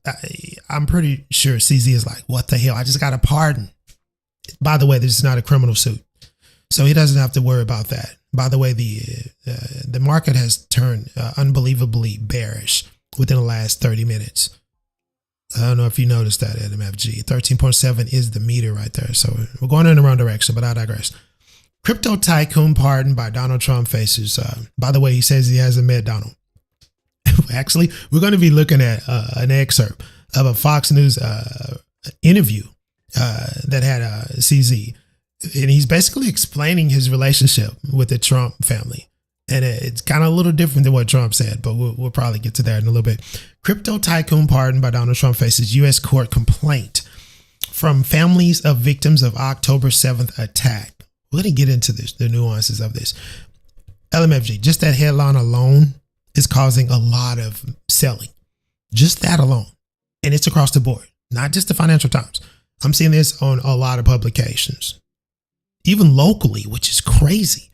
I'm pretty sure CZ is like, what the hell? I just got a pardon. By the way, this is not a criminal suit, so he doesn't have to worry about that. By the way, the market has turned unbelievably bearish within the last 30 minutes. I don't know if you noticed that at MFG. 13.7 is the meter right there. So we're going in the wrong direction, but I digress. Crypto tycoon pardoned by Donald Trump faces. By the way, he says he hasn't met Donald. Actually, we're going to be looking at an excerpt of a Fox News interview that had CZ. And he's basically explaining his relationship with the Trump family. And it's kind of a little different than what Trump said, but we'll probably get to that in a little bit. Crypto tycoon pardoned by Donald Trump faces U.S. court complaint from families of victims of October 7th attack. We're going to get into the nuances of this. LMFG, just that headline alone is causing a lot of selling. Just that alone. And it's across the board, not just the Financial Times. I'm seeing this on a lot of publications, even locally, which is crazy.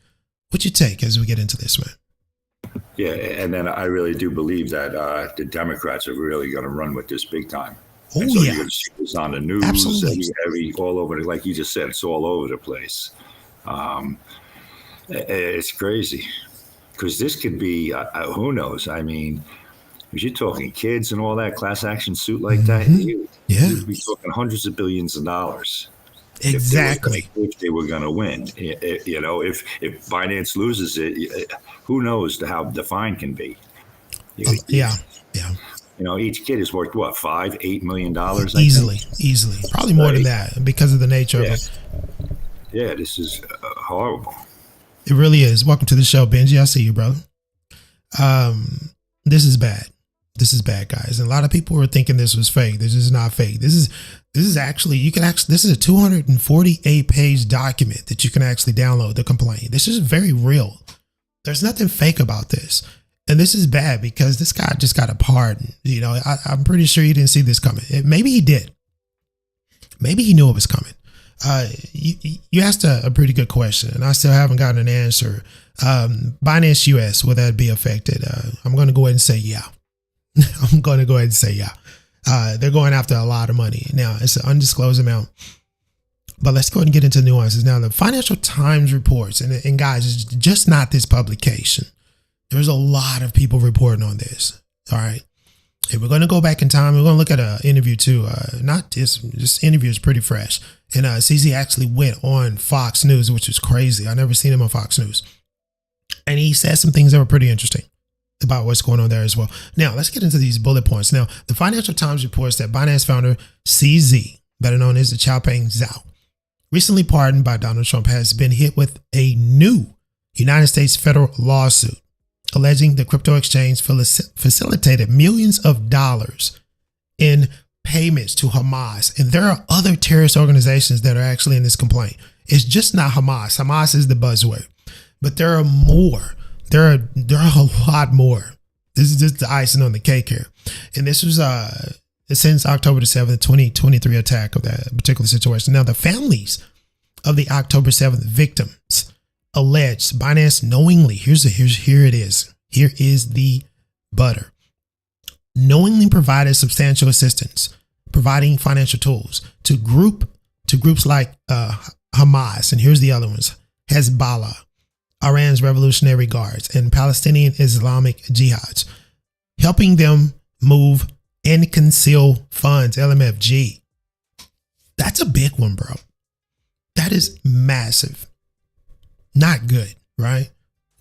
What's your take as we get into this, man? Yeah, and then I really do believe that the Democrats are really going to run with this big time. Oh, and so yeah. You're going to see this on the news, Absolutely. all over, like you just said, it's all over the place. It's crazy because this could be, who knows? I mean, if you're talking kids and all that class action suit like that, you'd be talking hundreds of billions of dollars. Exactly. If they were going to win, if Binance loses it, who knows how the fine can be? Yeah. Each kid is worth what, $5-8 million? Easily, probably more than that because of the nature of it. Yeah, this is horrible. It really is. Welcome to the show, Benji. I see you, brother. This is bad. This is bad, guys. And a lot of people were thinking this was fake. This is not fake. This is actually, this is a 248 page document that you can actually download the complaint. This is very real. There's nothing fake about this. And this is bad because this guy just got a pardon. I'm pretty sure he didn't see this coming. Maybe he did. Maybe he knew it was coming. You asked a pretty good question, and I still haven't gotten an answer. Binance US, will that be affected? I'm going to go ahead and say yeah. I'm going to go ahead and say yeah. They're going after a lot of money. Now, it's an undisclosed amount. But let's go ahead and get into nuances. Now, the Financial Times reports, and guys, it's just not this publication. There's a lot of people reporting on this. All right. If we're going to go back in time, we're going to look at an interview too. Not this interview is pretty fresh. And CZ actually went on Fox News, which is crazy. I never seen him on Fox News. And he said some things that were pretty interesting about what's going on there as well. Now, let's get into these bullet points. Now, the Financial Times reports that Binance founder CZ, better known as the Xiaopeng Zhao, recently pardoned by Donald Trump, has been hit with a new United States federal lawsuit alleging the crypto exchange facilitated millions of dollars in payments to Hamas. And there are other terrorist organizations that are actually in this complaint. It's just not Hamas. Hamas is the buzzword, but there are more. There are a lot more. This is just the icing on the cake here. And this was since October the 7th, 2023 attack of that particular situation. Now, the families of the October 7th victims alleged Binance knowingly, here it is. Here is the butter. Knowingly provided substantial assistance, providing financial tools to groups like Hamas, and here's the other ones, Hezbollah, Iran's Revolutionary Guards, and Palestinian Islamic Jihads, helping them move and conceal funds, LMFG. That's a big one, bro. That is massive. Not good, right?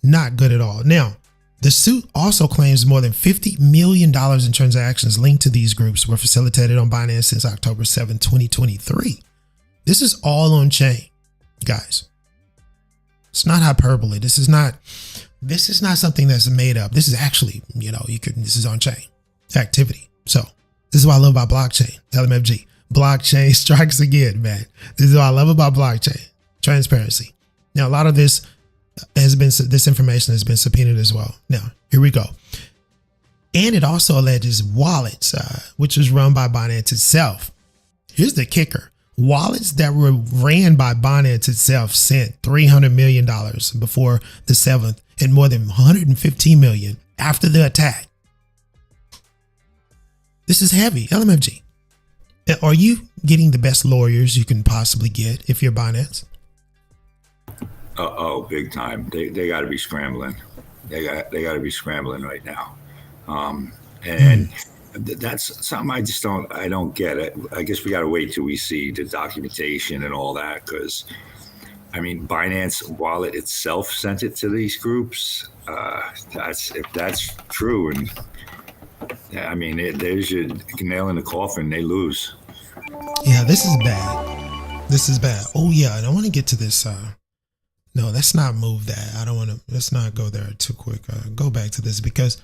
Not good at all. Now, the suit also claims more than $50 million in transactions linked to these groups were facilitated on Binance since October 7, 2023. This is all on chain, guys. It's not hyperbole. This is not something that's made up. This is actually, this is on chain activity. So this is what I love about blockchain, LMFG. Blockchain strikes again, man. This is what I love about blockchain, transparency. Now, a lot of this information has been subpoenaed as well. Now, here we go. And it also alleges wallets, which was run by Binance itself. Here's the kicker. Wallets that were ran by Binance itself sent $300 million before the 7th and more than $115 million after the attack. This is heavy, LMFG. Are you getting the best lawyers you can possibly get if you're Binance? Oh, big time. They got to be scrambling. They got to be scrambling right now. And that's something I don't get it. I guess we got to wait till we see the documentation and all that, because Binance wallet itself sent it to these groups. If that's true, and there's your nail in the coffin. They lose. Yeah, this is bad. This is bad. Oh yeah, and I want to get to this. No, let's not move that. I don't want to. Let's not go there too quick. Go back to this, because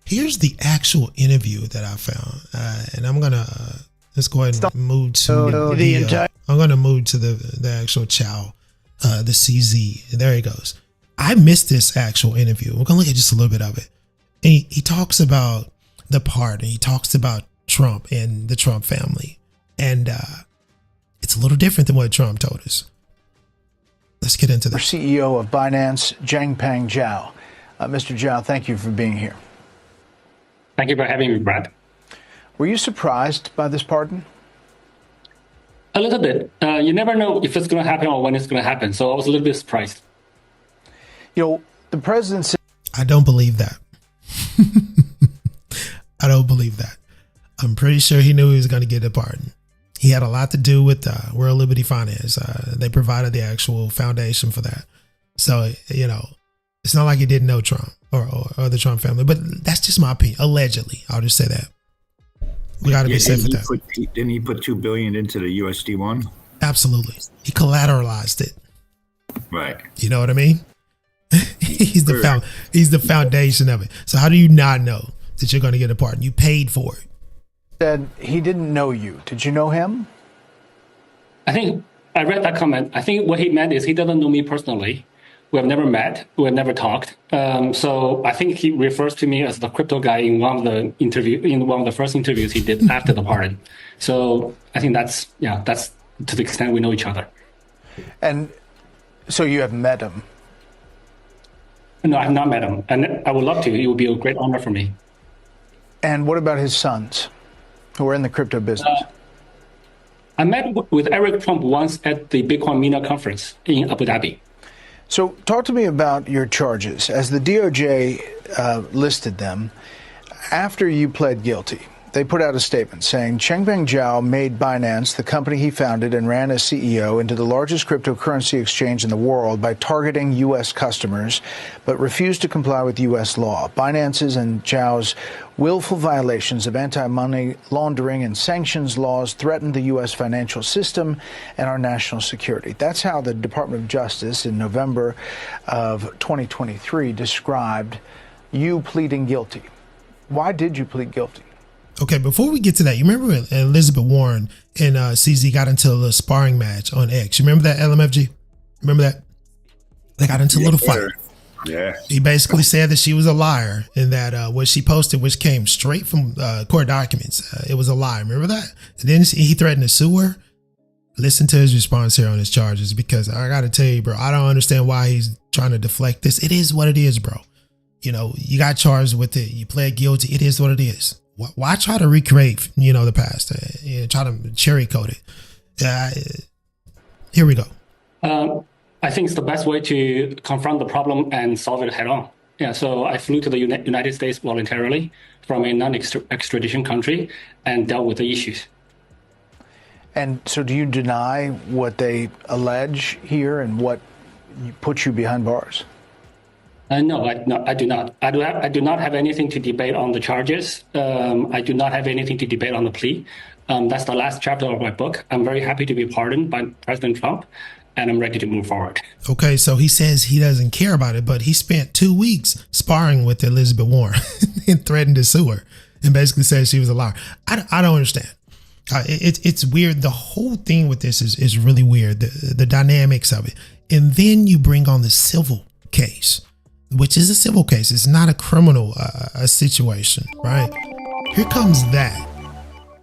here's the actual interview that I found, and I'm gonna let's go ahead and move to I'm gonna move to the actual Chow, the CZ. There he goes. I missed this actual interview. We're gonna look at just a little bit of it, and he talks about the pardon. He talks about Trump and the Trump family, and it's a little different than what Trump told us. Let's get into this. CEO of Binance, Changpeng Zhao. Mr. Zhao, thank you for being here. Thank you for having me, Brad. Were you surprised by this pardon? A little bit. You never know if it's going to happen or when it's going to happen. So I was a little bit surprised. The president said, I don't believe that. I don't believe that. I'm pretty sure he knew he was going to get a pardon. He had a lot to do with World Liberty Finance. They provided the actual foundation for that. So, it's not like he didn't know Trump or the Trump family, but that's just my opinion. Allegedly, I'll just say that. We got to be safe with that. Didn't he put $2 billion into the USD one? Absolutely. He collateralized it. Right. You know what I mean? He's the foundation of it. So how do you not know that you're going to get a pardon? You paid for it. Said he didn't know you. Did you know him? I think I read that comment. I think what he meant is he doesn't know me personally. We have never met. We have never talked. So I think he refers to me as the crypto guy in one of the first interviews he did after the pardon. So I think that's to the extent we know each other. And so you have met him? No, I have not met him, and I would love to. It would be a great honor for me. And what about his sons, who are in the crypto business? I met with Eric Trump once at the Bitcoin MENA conference in Abu Dhabi. So talk to me about your charges. As the DOJ listed them, after you pled guilty, they put out a statement saying Changpeng Zhao made Binance, the company he founded and ran as CEO, into the largest cryptocurrency exchange in the world by targeting U.S. customers, but refused to comply with U.S. law. Binance's and Zhao's willful violations of anti-money laundering and sanctions laws threatened the U.S. financial system and our national security. That's how the Department of Justice in November of 2023 described you pleading guilty. Why did you plead guilty? Okay, before we get to that, you remember when Elizabeth Warren and CZ got into a little sparring match on X? You remember that, LMFG? Remember that? They got into a little fight. Yeah. He basically said that she was a liar and that what she posted, which came straight from court documents, it was a lie. Remember that? And then he threatened to sue her. Listen to his response here on his charges, because I got to tell you, bro, I don't understand why he's trying to deflect this. It is what it is, bro. You know, you got charged with it. You pled guilty. It is what it is. Why try to recreate, you know, the past? Try to cherry coat it. Here we go. I think it's the best way to confront the problem and solve it head on. Yeah, so I flew to the United States voluntarily from a non-extradition country and dealt with the issues. And so do you deny what they allege here and what puts you behind bars? No, I do not. I do not have anything to debate on the charges. I do not have anything to debate on the plea. That's the last chapter of my book. I'm very happy to be pardoned by President Trump, and I'm ready to move forward. Okay, so he says he doesn't care about it, but he spent 2 weeks sparring with Elizabeth Warren and threatened to sue her and basically said she was a liar. I don't understand. It's weird. The whole thing with this is really weird, the dynamics of it. And then you bring on the civil case, which is a civil case. It's not a criminal situation, right? Here comes that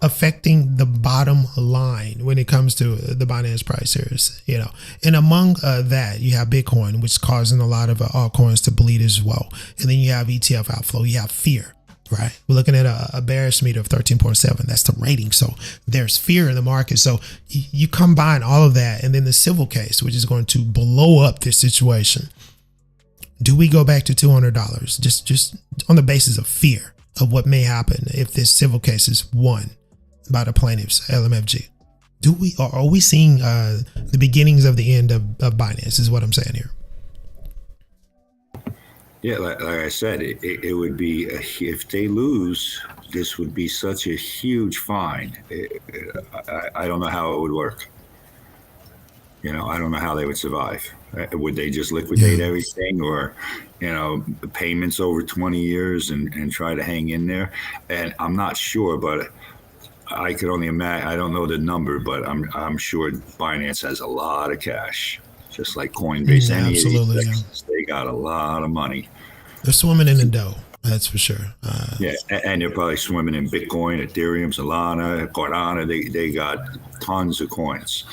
affecting the bottom line when it comes to the Binance price here, you know. And among that, you have Bitcoin, which is causing a lot of altcoins to bleed as well. And then you have ETF outflow. You have fear. Right. We're looking at a bearish meter of 13.7. That's the rating. So there's fear in the market. So you combine all of that and then the civil case, which is going to blow up this situation. Do we go back to $200 just on the basis of fear of what may happen if this civil case is won by the plaintiffs, LMFG? Are we seeing the beginnings of the end of Binance is what I'm saying here? Yeah, like I said, it would be, if they lose, this would be such a huge fine. I don't know how it would work. You know, I don't know how they would survive. Would they just liquidate everything, or, you know, payments over 20 years and try to hang in there? And I'm not sure, but I could only imagine. I don't know the number, but I'm sure Binance has a lot of cash. Just like Coinbase, absolutely, they got a lot of money. They're swimming in the dough, that's for sure. Yeah, and they're probably swimming in Bitcoin, Ethereum, Solana, Cardano. They got tons of coins.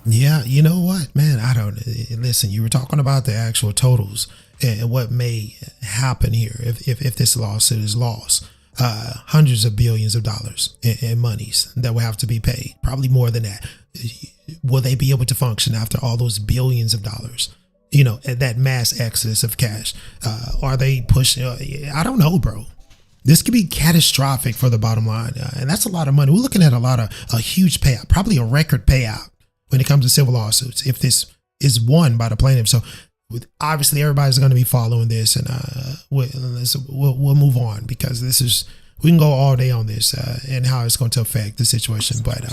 Yeah, you know what, man? I don't listen. You were talking about the actual totals and what may happen here if this lawsuit is lost. Hundreds of billions of dollars in monies that will have to be paid. Probably more than that. Will they be able to function after all those billions of dollars? You know, that mass exodus of cash. Are they pushing? I don't know, bro. This could be catastrophic for the bottom line. And that's a lot of money. We're looking at a huge payout, probably a record payout when it comes to civil lawsuits, if this is won by the plaintiff. So obviously everybody's going to be following this, and we'll move on, because we can go all day on this and how it's going to affect the situation. But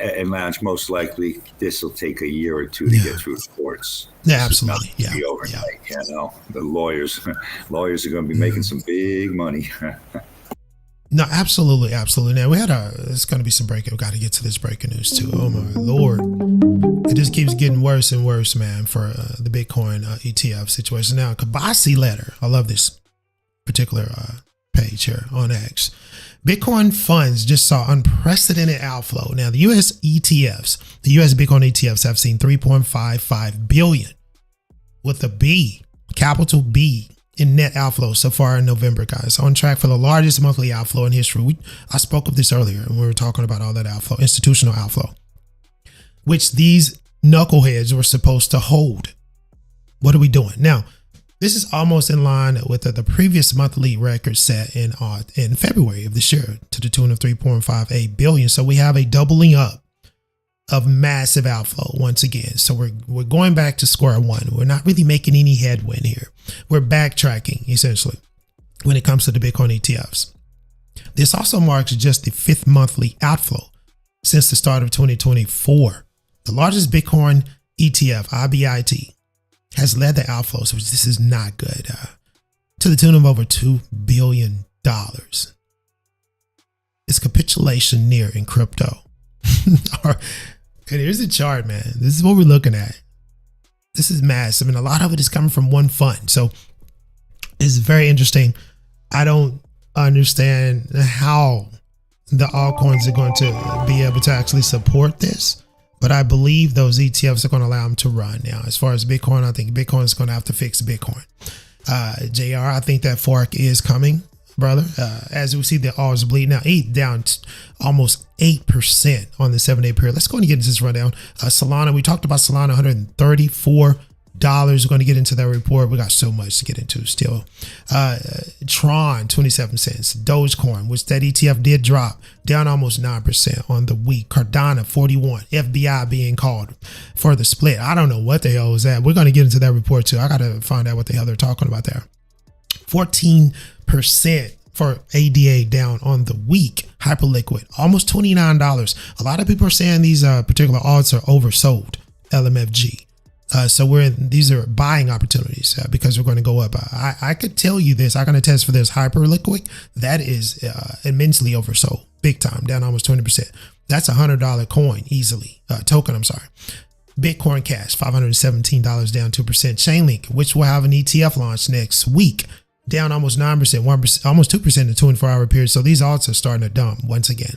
and Lounge, most likely this will take a year or two to get through the courts. Yeah, absolutely. Be overnight. You know, the lawyers are going to be making some big money. No, absolutely. Now it's going to be some breaking. We got to get to this breaking news too. Oh my Lord. It just keeps getting worse and worse, man, for the Bitcoin ETF situation. Now, Kabasi letter. I love this particular page here on X. Bitcoin funds just saw unprecedented outflow. Now, the US ETFs, the US Bitcoin ETFs have seen 3.55 billion with a B, capital B, in net outflow so far in November, guys. On track for the largest monthly outflow in history. I spoke of this earlier when we were talking about all that outflow, institutional outflow, which these knuckleheads were supposed to hold. What are we doing? Now, this is almost in line with the previous monthly record set in February of this year to the tune of 3.58 billion. So we have a doubling up of massive outflow once again. So we're going back to square one. We're not really making any headwind here. We're backtracking essentially when it comes to the Bitcoin ETFs. This also marks just the 5th monthly outflow since the start of 2024. The largest Bitcoin ETF, IBIT, has led the outflows, which this is not good, to the tune of over $2 billion. It's capitulation near in crypto. And here's the chart, man. This is what we're looking at. This is massive, and a lot of it is coming from one fund. So it's very interesting. I don't understand how the altcoins are going to be able to actually support this. But I believe those ETFs are going to allow them to run. Now, as far as Bitcoin, I think Bitcoin is going to have to fix Bitcoin. JR, I think that fork is coming, brother. As we see the alts bleed now, ETH down almost 8% on the 7-day period. Let's go and get into this rundown. Solana, we talked about Solana, $134. We're going to get into that report. We got so much to get into still. Tron, 27 cents. Dogecoin, which that ETF did drop, down almost 9% on the week. Cardano, 41. FBI being called for the split. I don't know what the hell is that. We're going to get into that report too. I got to find out what the hell they're talking about there. 14% for ADA down on the week. Hyperliquid, almost $29. A lot of people are saying these particular alts are oversold. LMFG. So these are buying opportunities because we're going to go up. I could tell you this. I can attest for this. Hyperliquid, that is immensely oversold, big time, down almost 20%. That's $100 coin easily. Token, I'm sorry. Bitcoin Cash, $517, down 2%. Chainlink, which will have an ETF launch next week, down almost 9%, 1%, almost 2% in a 24-hour period. So these alts are starting to dump once again,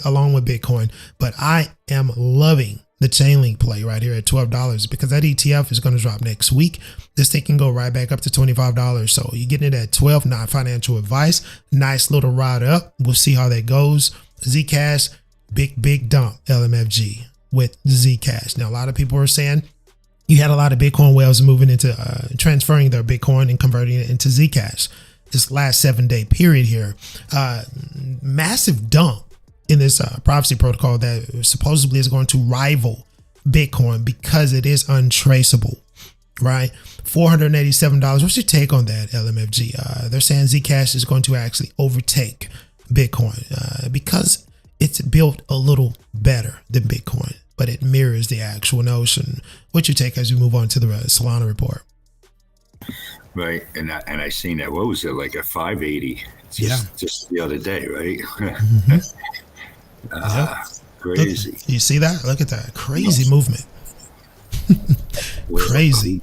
along with Bitcoin. But I am loving the Chainlink play right here at $12 because that ETF is going to drop next week. This thing can go right back up to $25. So you're getting it at 12, not financial advice. Nice little ride up. We'll see how that goes. Zcash, big dump, LMFG with Zcash. Now, a lot of people are saying you had a lot of Bitcoin whales moving into transferring their Bitcoin and converting it into Zcash. This last 7-day period here, massive dump in this privacy protocol that supposedly is going to rival Bitcoin because it is untraceable, right? $487. What's your take on that, LMFG? They're saying Zcash is going to actually overtake Bitcoin because it's built a little better than Bitcoin, but it mirrors the actual notion. What's your take as we move on to the Solana report? Right, and I seen that. What was it, like a 580? Just the other day, right? Crazy. Look, you see that? Look at that crazy movement. Crazy.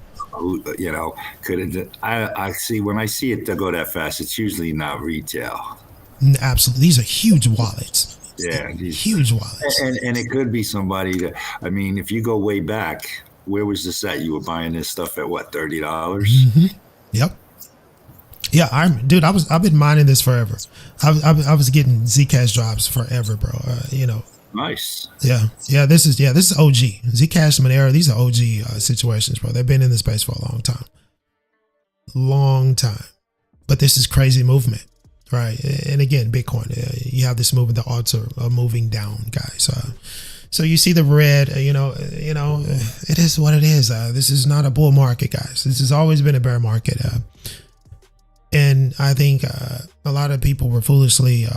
You know, I see when I see it to go that fast, it's usually not retail. Absolutely, these are huge wallets. Yeah, huge wallets, and it could be somebody that. I mean, if you go way back, where was this at? You were buying this stuff at what, $30? Mm-hmm. Yep. Yeah, I've been mining this forever. I was getting Zcash drops forever, bro. You know. Nice. Yeah. This is OG Zcash, Monero. These are OG situations, bro. They've been in the space for a long time. But this is crazy movement, right? And again, Bitcoin. You have this movement. The odds are moving down, guys. So you see the red. You know, it is what it is. This is not a bull market, guys. This has always been a bear market. And I think a lot of people were foolishly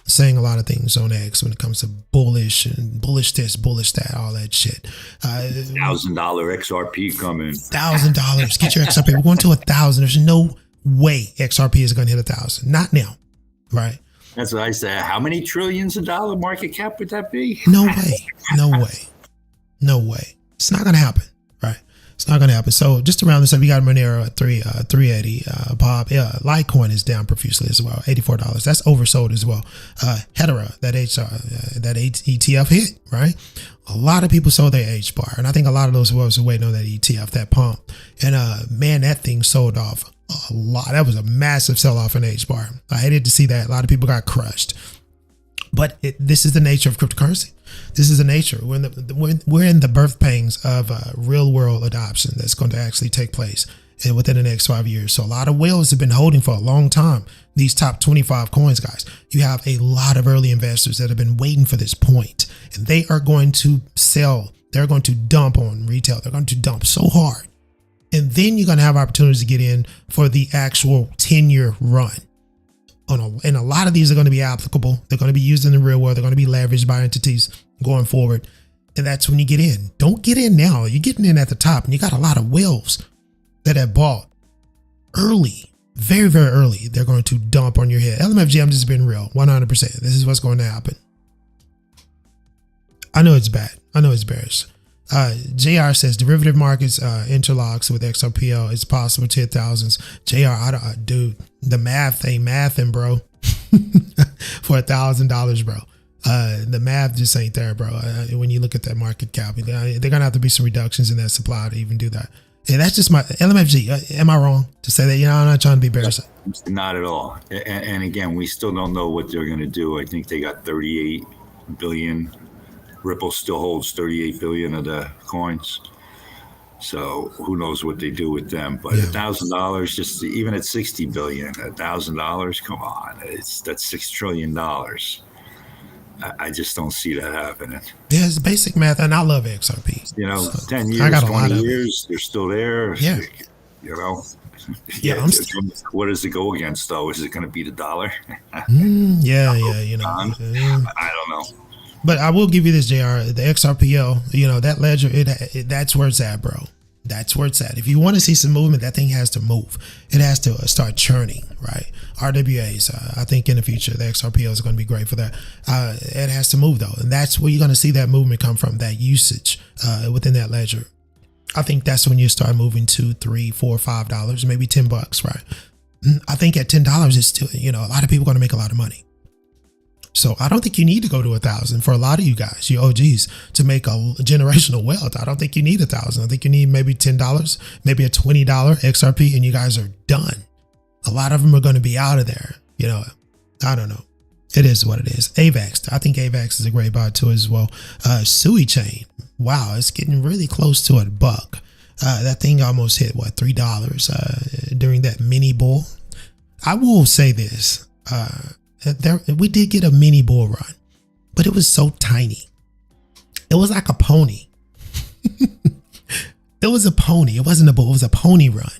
saying a lot of things on X when it comes to bullish and bullish this, bullish that, all that shit. $1,000 XRP coming. $1,000. Get your XRP. We're going to 1,000. There's no way XRP is going to hit 1,000. Not now, right? That's what I said. How many trillions of dollar market cap would that be? No way. It's not going to happen, right? It's not going to happen. So just to round this up, you got Monero at 380. Bob, Litecoin is down profusely as well, $84. That's oversold as well. Hedera, that ETF hit, right? A lot of people sold their H bar, and I think a lot of those whales are waiting on that ETF, that pump. And man, that thing sold off a lot. That was a massive sell off in H bar. I hated to see that. A lot of people got crushed. But this is the nature of cryptocurrency. This is the nature. We're in the birth pangs of real world adoption that's going to actually take place within the next 5 years. So a lot of whales have been holding for a long time these top 25 coins, guys. You have a lot of early investors that have been waiting for this point, and they are going to sell. They're going to dump on retail. They're going to dump so hard. And then you're going to have opportunities to get in for the actual 10-year run. And a lot of these are going to be applicable. They're going to be used in the real world. They're going to be leveraged by entities going forward. And that's when you get in. Don't get in now. You're getting in at the top, and you got a lot of whales that have bought early, very, very early. They're going to dump on your head. LMFG, I'm just being real, 100%. This is what's going to happen. I know it's bad. I know it's bearish. JR says derivative markets interlocks with XRPL. It's possible to hit thousands. JR, dude, the math ain't mathing, bro. for $1,000, bro. The math just ain't there, bro. When you look at that market cap, they're gonna have to be some reductions in that supply to even do that. And that's just my LMFG. Am I wrong to say that? I'm not trying to be bearish. Not at all. And again, we still don't know what they're going to do. I think they got 38 billion. Ripple still holds 38 billion of the coins. So who knows what they do with them? But $1,000, just even at 60 billion, $1,000, come on, that's $6 trillion. I just don't see that happening. Yeah, it's basic math, and I love XRP. 10 years, 20 years, they're still there. Yeah. What does it go against, though? Is it going to be the dollar? I don't know. But I will give you this, JR. The XRPO, that ledger, that's where it's at, bro. That's where it's at. If you want to see some movement, that thing has to move. It has to start churning, right? RWAs, I think in the future, the XRPO is going to be great for that. It has to move, though. And that's where you're going to see that movement come from, that usage within that ledger. I think that's when you start moving $2, $3, $4, $5, maybe $10, right? I think at $10, it's still, a lot of people are going to make a lot of money. So I don't think you need to go to 1,000 for a lot of you guys, you OGs, to make a generational wealth. I don't think you need 1,000. I think you need maybe $10, maybe a $20 XRP, and you guys are done. A lot of them are going to be out of there. I don't know. It is what it is. AVAX. I think AVAX is a great buy too as well. Sui Chain. Wow, it's getting really close to $1. That thing almost hit $3 during that mini bull. I will say this. We did get a mini bull run, but it was so tiny. It was like a pony. It was a pony. It wasn't a bull. It was a pony run.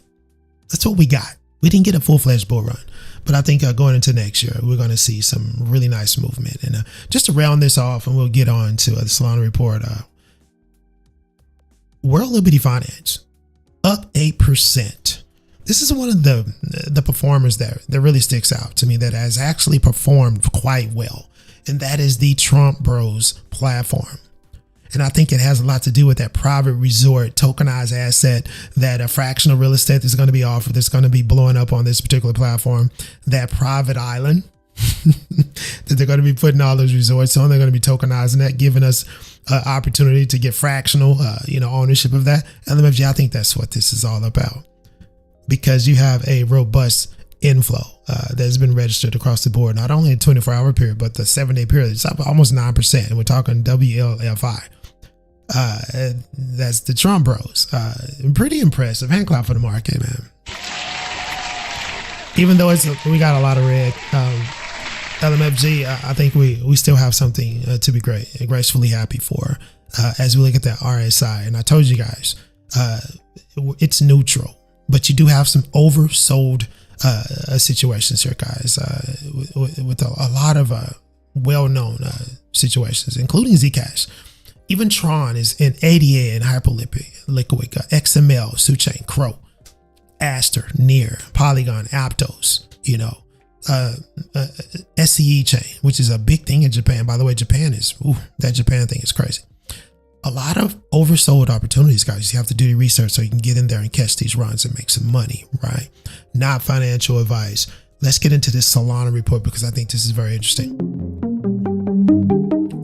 That's what we got. We didn't get a full-fledged bull run. But I think going into next year, we're going to see some really nice movement. And just to round this off, and we'll get on to the Solana report. World Liberty Finance, up 8%. This is one of the performers that really sticks out to me that has actually performed quite well. And that is the Trump Bros platform. And I think it has a lot to do with that private resort tokenized asset that a fractional real estate is going to be offered, that's going to be blowing up on this particular platform. That private island that they're going to be putting all those resorts on. They're going to be tokenizing that, giving us opportunity to get fractional, ownership of that. LMFG, I think that's what this is all about, because you have a robust inflow that's been registered across the board, not only in 24-hour period, but the 7-day period. It's up almost 9%. And we're talking WLFI. That's the Trump Bros. Pretty impressive. Hand clap for the market, man. Even though we got a lot of red, LMFG, I think we still have something to be gracefully happy for as we look at that RSI. And I told you guys, it's neutral, but you do have some oversold situations here, guys, with a lot of well-known situations, including Zcash. Even Tron is in ADA and Hyperliquid, XML, Suchain, Crow, Aster, Near, Polygon, Aptos, SCE chain, which is a big thing in Japan. By the way, that Japan thing is crazy. A lot of oversold opportunities, guys. You have to do your research so you can get in there and catch these runs and make some money, right? Not financial advice. Let's get into this Solana report because I think this is very interesting.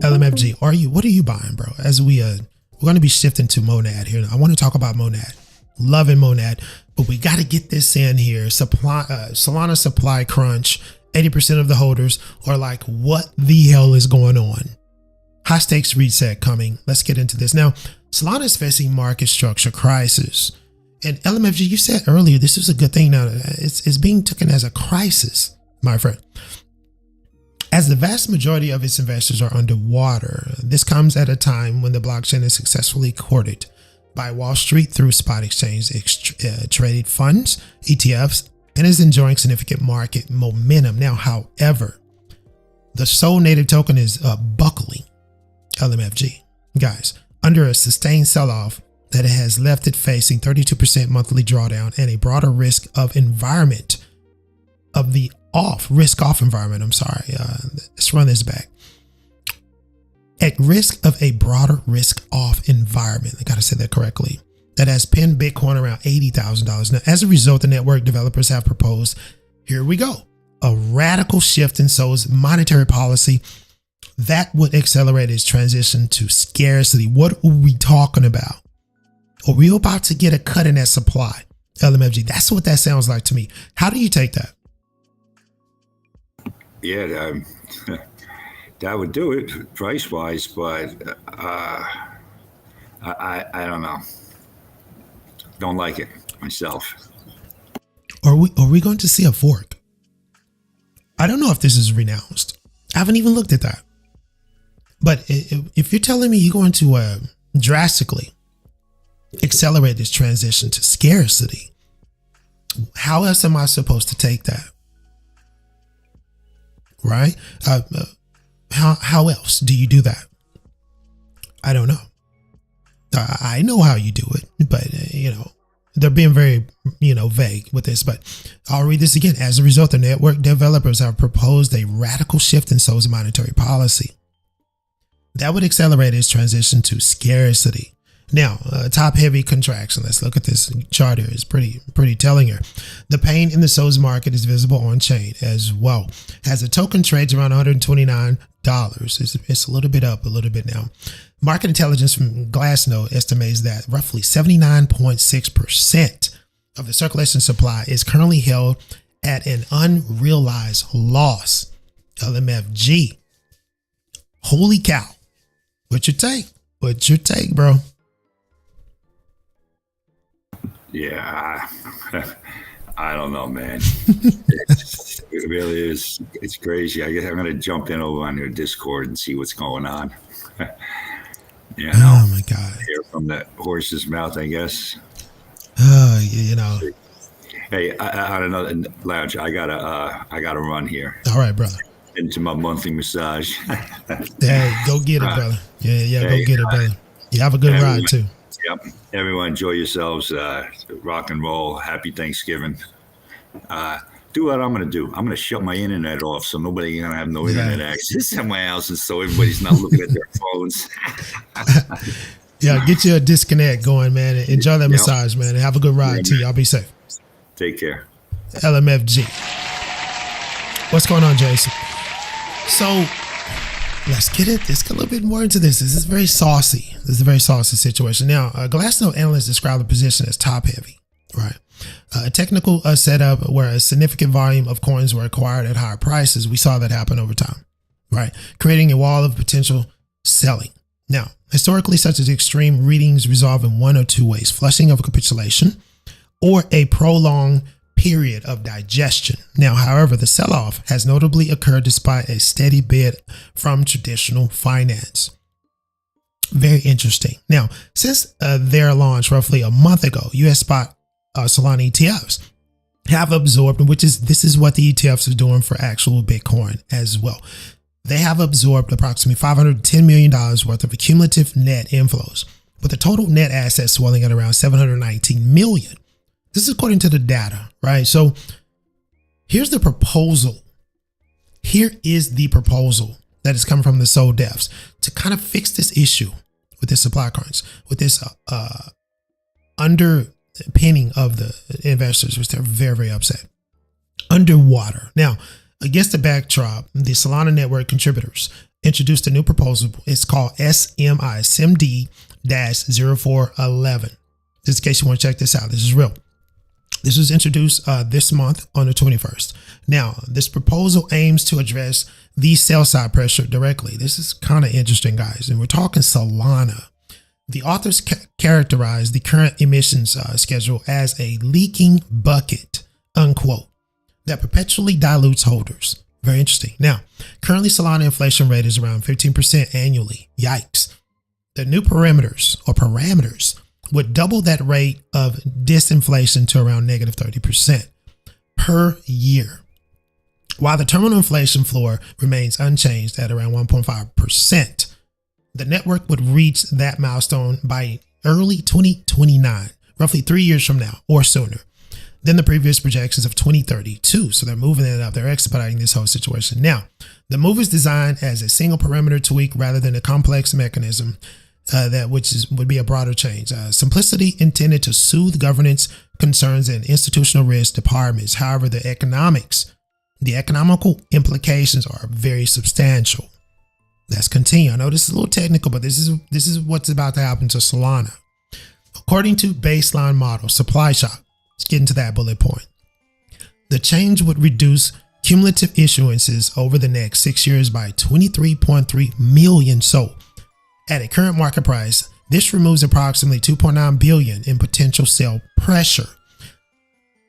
LMFG, what are you buying, bro? As we're going to be shifting to Monad here. I want to talk about Monad. Loving Monad, but we got to get this in here. Solana supply crunch. 80% of the holders are like, what the hell is going on? High stakes reset coming. Let's get into this. Now, Solana is facing market structure crisis. And LMFG, you said earlier, this is a good thing now. It's being taken as a crisis, my friend. As the vast majority of its investors are underwater, this comes at a time when the blockchain is successfully courted by Wall Street through spot exchange traded funds, ETFs, and is enjoying significant market momentum. Now, however, the Sol native token is buckling, LMFG, guys, under a sustained sell-off that has left it facing 32% monthly drawdown and a broader risk-off environment. Let's run this back. At risk of a broader risk-off environment, I gotta say that correctly, that has pinned Bitcoin around $80,000. Now, as a result, the network developers have proposed, here we go, a radical shift in Seoul's monetary policy that would accelerate its transition to scarcity. What are we talking about? Are we about to get a cut in that supply? LMFG, that's what that sounds like to me. How do you take that? Yeah, that would do it price wise, but I don't know. Don't like it myself. Are we going to see a fork? I don't know if this is renounced. I haven't even looked at that. But if you're telling me you're going to drastically accelerate this transition to scarcity, how else am I supposed to take that? Right? How else do you do that? I don't know. I know how you do it, but they're being very, vague with this, but I'll read this again. As a result, the network developers have proposed a radical shift in Seoul's monetary policy that would accelerate its transition to scarcity. Now, top heavy contraction. Let's look at this chart here. It's pretty telling here. The pain in the Seoul's market is visible on chain as well. As the token trades around $129, it's a little bit up, a little bit now. Market intelligence from Glassnode estimates that roughly 79.6% of the circulation supply is currently held at an unrealized loss. LMFG. Holy cow. What's your take? What's your take, bro? Yeah, I don't know, man. It really is. It's crazy. I guess I'm going to jump in over on your Discord and see what's going on. Oh my God. Hear from the horse's mouth, I guess. Hey, I don't know, Lounge. I gotta run here. All right, brother. Into my monthly massage. Hey, go get it, brother. Yeah, go get it, brother. You have a good ride too. Yep. Everyone enjoy yourselves. Rock and roll. Happy Thanksgiving. Do what I'm going to do. I'm going to shut my internet off so nobody going to have no internet access at my house, and so everybody's not looking at their phones. Yeah, get your disconnect going, man. Enjoy that massage, man. And have a good ride too. Y'all be safe. Take care. LMFG. What's going on, Jason? So let's get a little bit more into this. This is very saucy. This is a very saucy situation. Now, Glassnode analysts describe the position as top heavy, right? A technical setup where a significant volume of coins were acquired at higher prices. We saw that happen over time, right? Creating a wall of potential selling. Now, historically, such as extreme readings resolve in one or two ways: flushing of capitulation or a prolonged period of digestion. Now, however, the sell-off has notably occurred despite a steady bid from traditional finance. Very interesting. Now, since their launch roughly a month ago, US spot Solana ETFs have absorbed, this is what the ETFs are doing for actual Bitcoin as well. They have absorbed approximately $510 million worth of cumulative net inflows, with the total net assets swelling at around 719 million. This is according to the data, right? So here's the proposal. Here is the proposal that is coming from the Seoul devs to kind of fix this issue with this supply coins, with this underpinning of the investors, which they're very, very upset. Underwater. Now, against the backdrop, the Solana network contributors introduced a new proposal. It's called SMD-0411. Just in case you want to check this out, this is real. This was introduced this month on the 21st. Now, this proposal aims to address the sell side pressure directly. This is kind of interesting, guys. And we're talking Solana. The authors characterize the current emissions schedule as a leaking bucket, unquote, that perpetually dilutes holders. Very interesting. Now, currently Solana inflation rate is around 15% annually. Yikes. The new parameters would double that rate of disinflation to around negative 30% per year, while the terminal inflation floor remains unchanged at around 1.5%. The network would reach that milestone by early 2029, roughly 3 years from now or sooner than the previous projections of 2032. So they're moving it up. They're expediting this whole situation. Now, the move is designed as a single parameter tweak rather than a complex mechanism would be a broader change. Simplicity intended to soothe governance concerns and institutional risk departments. However, the economics The economical implications are very substantial. Let's continue. I know this is a little technical, but this is what's about to happen to Solana. According to baseline model, supply shock. Let's get into that bullet point. The change would reduce cumulative issuances over the next 6 years by 23.3 million. So at a current market price, this removes approximately 2.9 billion in potential sell pressure.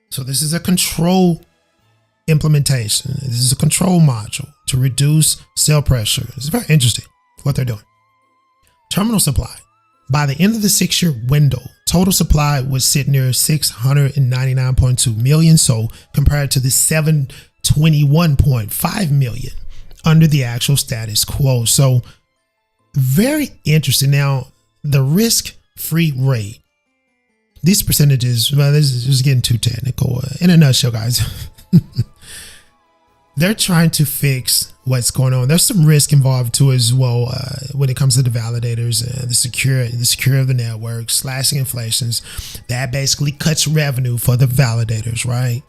So this is a control implementation. This is a control module to reduce sell pressure. It's very interesting what they're doing. Terminal supply. By the end of the 6-year window, total supply would sit near 699.2 million, so compared to the 721.5 million under the actual status quo. So very interesting. Now, the risk-free rate, these percentages, well, this is just getting too technical. In a nutshell, guys, they're trying to fix what's going on. There's some risk involved too as well when it comes to the validators, the security of the network, slashing inflations. That basically cuts revenue for the validators, right?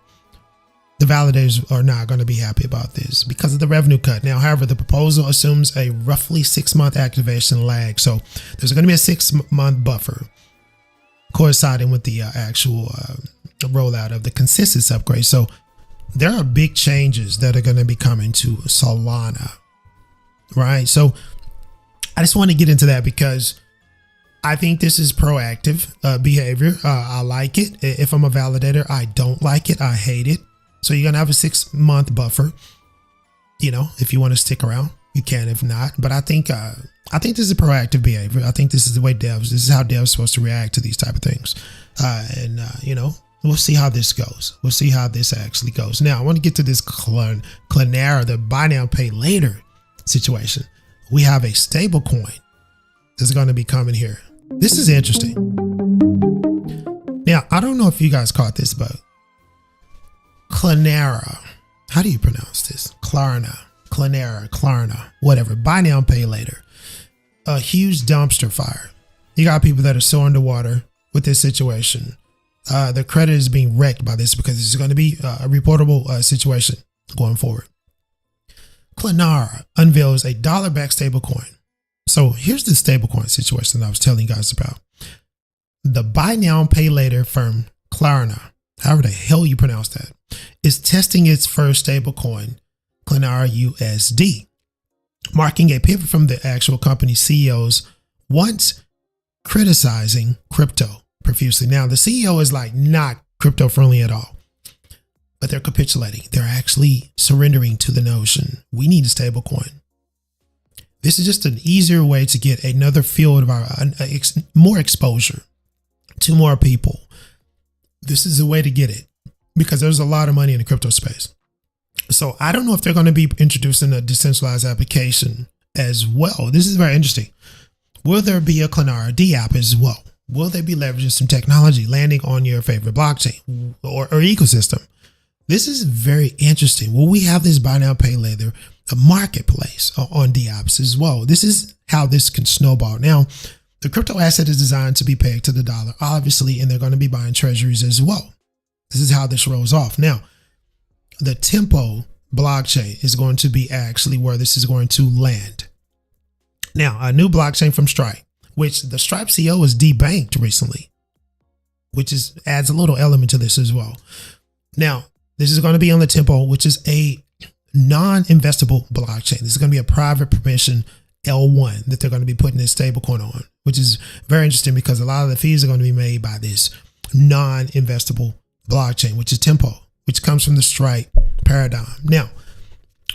The validators are not going to be happy about this because of the revenue cut. Now, however, the proposal assumes a roughly 6-month activation lag. So there's going to be a 6-month buffer coinciding with the actual rollout of the consensus upgrade. So there are big changes that are going to be coming to Solana, right? So I just want to get into that because I think this is proactive behavior. I like it. If I'm a validator, I don't like it. I hate it. So you're going to have a 6-month buffer. You know, if you want to stick around, you can. If not, but I think this is proactive behavior. I think this is the way this is how devs are supposed to react to these type of things. You know, we'll see how this goes. We'll see how this actually goes. Now, I want to get to this Clonera, the buy now, pay later situation. We have a stable coin that's going to be coming here. This is interesting. Now, I don't know if you guys caught this, but Clonera, how do you pronounce this? Klarna, whatever. Buy now, pay later. A huge dumpster fire. You got people that are so underwater with this situation. Their credit is being wrecked by this because it's going to be a reportable situation going forward. Clonera unveils a dollar-backed stablecoin. So here's the stablecoin situation that I was telling you guys about. The buy now, pay later firm Klarna, however the hell you pronounce that, is testing its first stablecoin, Clonera USD, marking a pivot from the actual company CEOs once criticizing crypto profusely. Now, the CEO is like not crypto friendly at all, but they're capitulating. They're actually surrendering to the notion we need a stable coin. This is just an easier way to get another field of our more exposure to more people. This is a way to get it because there's a lot of money in the crypto space. So I don't know if they're going to be introducing a decentralized application as well. This is very interesting. Will there be a Clonera D app as well? Will they be leveraging some technology landing on your favorite blockchain or ecosystem? This is very interesting. Will we have this buy now, pay later, a marketplace on D apps as well? This is how this can snowball. Now, the crypto asset is designed to be pegged to the dollar, obviously, and they're going to be buying treasuries as well. This is how this rolls off. Now, the Tempo blockchain is going to be actually where this is going to land. Now, a new blockchain from Stripe, which the Stripe CEO was debanked recently, which adds a little element to this as well. Now, this is going to be on the Tempo, which is a non-investable blockchain. This is going to be a private permission L1 that they're going to be putting this stablecoin on, which is very interesting because a lot of the fees are going to be made by this non-investable blockchain, which is Tempo, which comes from the Stripe paradigm. Now,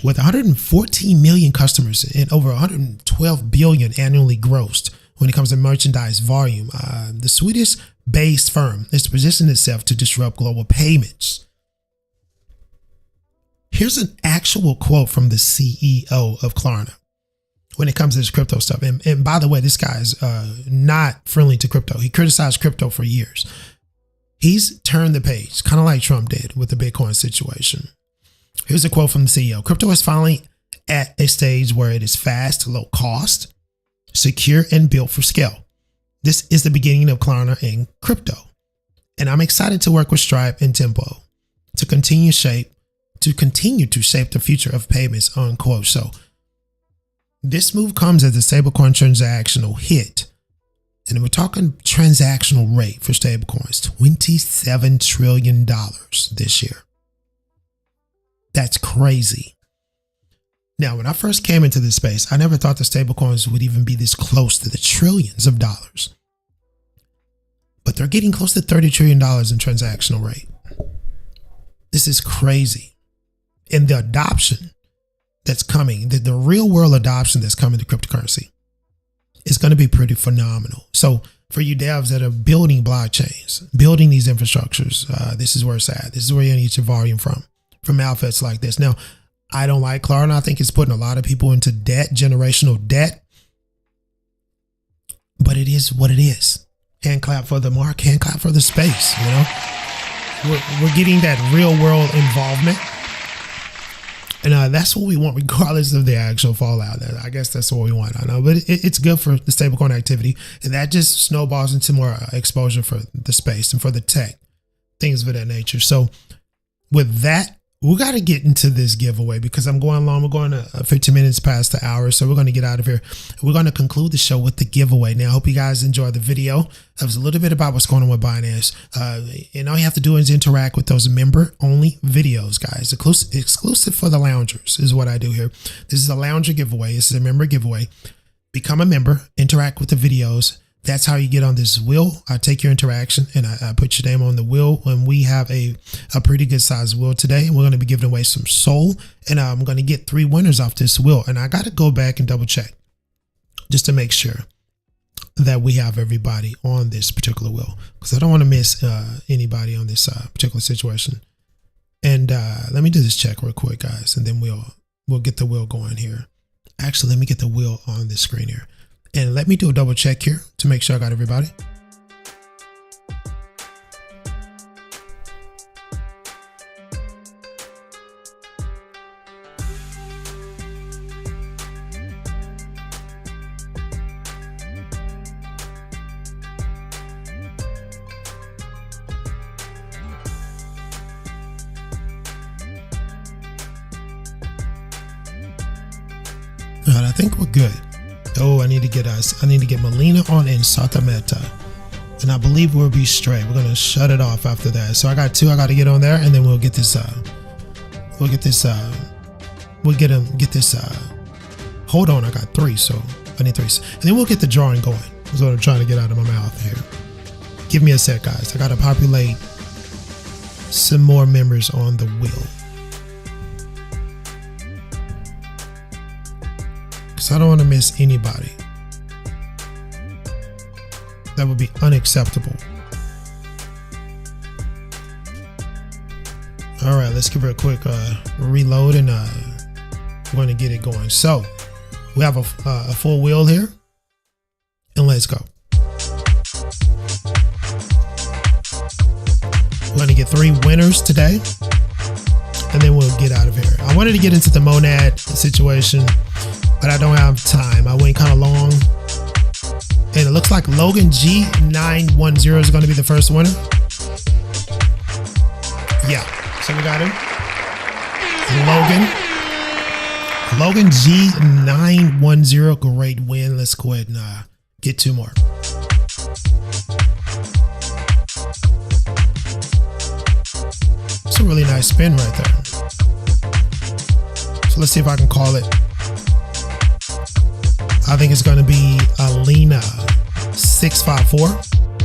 with 114 million customers and over 112 billion annually grossed when it comes to merchandise volume, the Swedish-based firm has positioned itself to disrupt global payments. Here's an actual quote from the CEO of Klarna when it comes to this crypto stuff. And by the way, this guy is not friendly to crypto. He criticized crypto for years. He's turned the page, kind of like Trump did with the Bitcoin situation. Here's a quote from the CEO. Crypto is finally at a stage where it is fast, low cost, secure, and built for scale. This is the beginning of Klarna and crypto. And I'm excited to work with Stripe and Tempo to continue shape to continue to shape the future of payments, unquote. So this move comes as a stablecoin transactional hit. And we're talking transactional rate for stablecoins, $27 trillion this year. That's crazy. Now, when I first came into this space, I never thought the stablecoins would even be this close to the trillions of dollars. But they're getting close to $30 trillion in transactional rate. This is crazy. And the adoption that's coming, the real world adoption that's coming to cryptocurrency is going to be pretty phenomenal. So for you devs that are building blockchains, building these infrastructures, this is where it's at. This is where you need your volume from outfits like this. Now, I don't like Klarna. I think it's putting a lot of people into debt, generational debt. But it is what it is. Hand clap for the mark, hand clap for the space, you know? We're getting that real world involvement. And that's what we want, regardless of the actual fallout. I guess that's what we want. I know, but it's good for the stablecoin activity. And that just snowballs into more exposure for the space and for the tech, things of that nature. So with that, we got to get into this giveaway because I'm going long. We're going to 15 minutes past the hour. So we're going to get out of here. We're going to conclude the show with the giveaway. Now, I hope you guys enjoyed the video. That was a little bit about what's going on with Binance. And all you have to do is interact with those member only videos, guys. Exclusive for the loungers is what I do here. This is a lounger giveaway. This is a member giveaway. Become a member, interact with the videos. That's how you get on this wheel. I take your interaction and I put your name on the wheel. And we have a pretty good sized wheel today. We're going to be giving away some soul. And I'm going to get 3 winners off this wheel. And I got to go back and double check just to make sure that we have everybody on this particular wheel, because I don't want to miss anybody on this particular situation. And let me do this check real quick, guys, and then we'll get the wheel going here. Actually, let me get the wheel on the screen here. And let me do a double check here to make sure I got everybody. All right, I think we're good. Oh, I need to get Molina on in Santa Meta. And I believe we'll be straight. We're gonna shut it off after that. So I got 2 I gotta get on there, and then we'll get this hold on, I got 3, so I need 3. And then we'll get the drawing going. That's what I'm trying to get out of my mouth here. Give me a sec, guys. I gotta populate some more members on the wheel. I don't want to miss anybody. That would be unacceptable. All right, let's give it a quick reload and we're going to get it going. So we have a full wheel here, and let's go. We're going to get 3 winners today, and then we'll get out of here. I wanted to get into the monad situation, but I don't have time. I went kind of long. And it looks like Logan G910 is going to be the first winner. Yeah, so we got him. Logan G910, great win. Let's go ahead and get 2 more. It's a really nice spin right there. So let's see if I can call it. I think it's going to be Alina 654.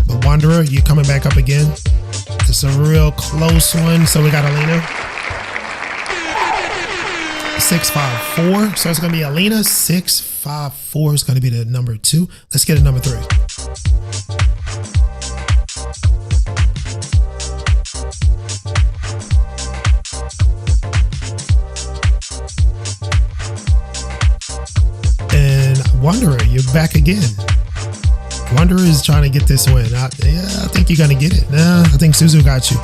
The Wanderer, you're coming back up again. It's a real close one. So we got Alina 654. So it's going to be Alina 654 is going to be the number 2. Let's get a number 3. Wanderer, you're back again. Wanderer is trying to get this win. I think you're gonna get it. Nah, I think Suzu got you.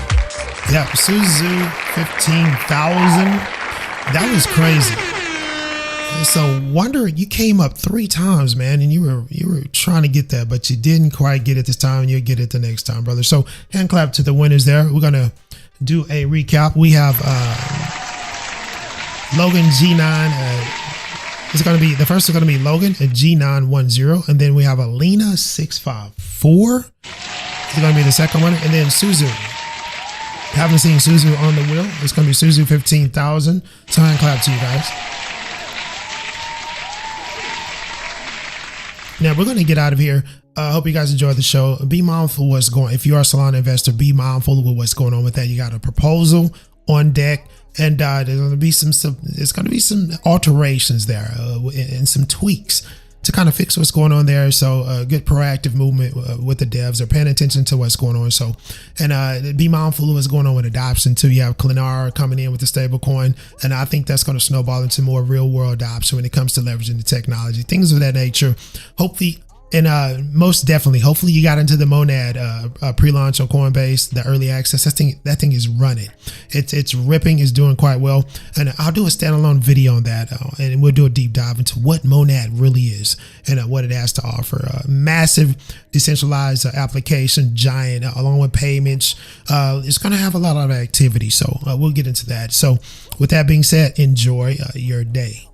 Yeah, Suzu 15,000. That was crazy. So Wanderer, you came up 3 times, man, and you were trying to get that, but you didn't quite get it this time. You'll get it the next time, brother. So hand clap to the winners there. We're gonna do a recap. We have Logan G9. It's going to be, the first is going to be Logan at G910. And then we have Alina 654. It's going to be the second one. And then Suzu. Haven't seen Suzu on the wheel. It's going to be Suzu 15,000. So hand clap to you guys. Now we're going to get out of here. I hope you guys enjoyed the show. Be mindful of what's going. If you are a Solana investor, be mindful of what's going on with that. You got a proposal on deck, and there's going to be some alterations there and some tweaks to kind of fix what's going on there. So good proactive movement with the devs. They're paying attention to what's going on. So, and be mindful of what's going on with adoption too. You have Clenar coming in with the stable coin, and I think that's going to snowball into more real world adoption when it comes to leveraging the technology, things of that nature. Hopefully, and most definitely, hopefully you got into the Monad pre-launch on Coinbase, the early access. That thing is running. It's ripping. It's doing quite well. And I'll do a standalone video on that, and we'll do a deep dive into what Monad really is and what it has to offer. Massive decentralized application, giant, along with payments. It's going to have a lot of activity. So we'll get into that. So with that being said, enjoy your day.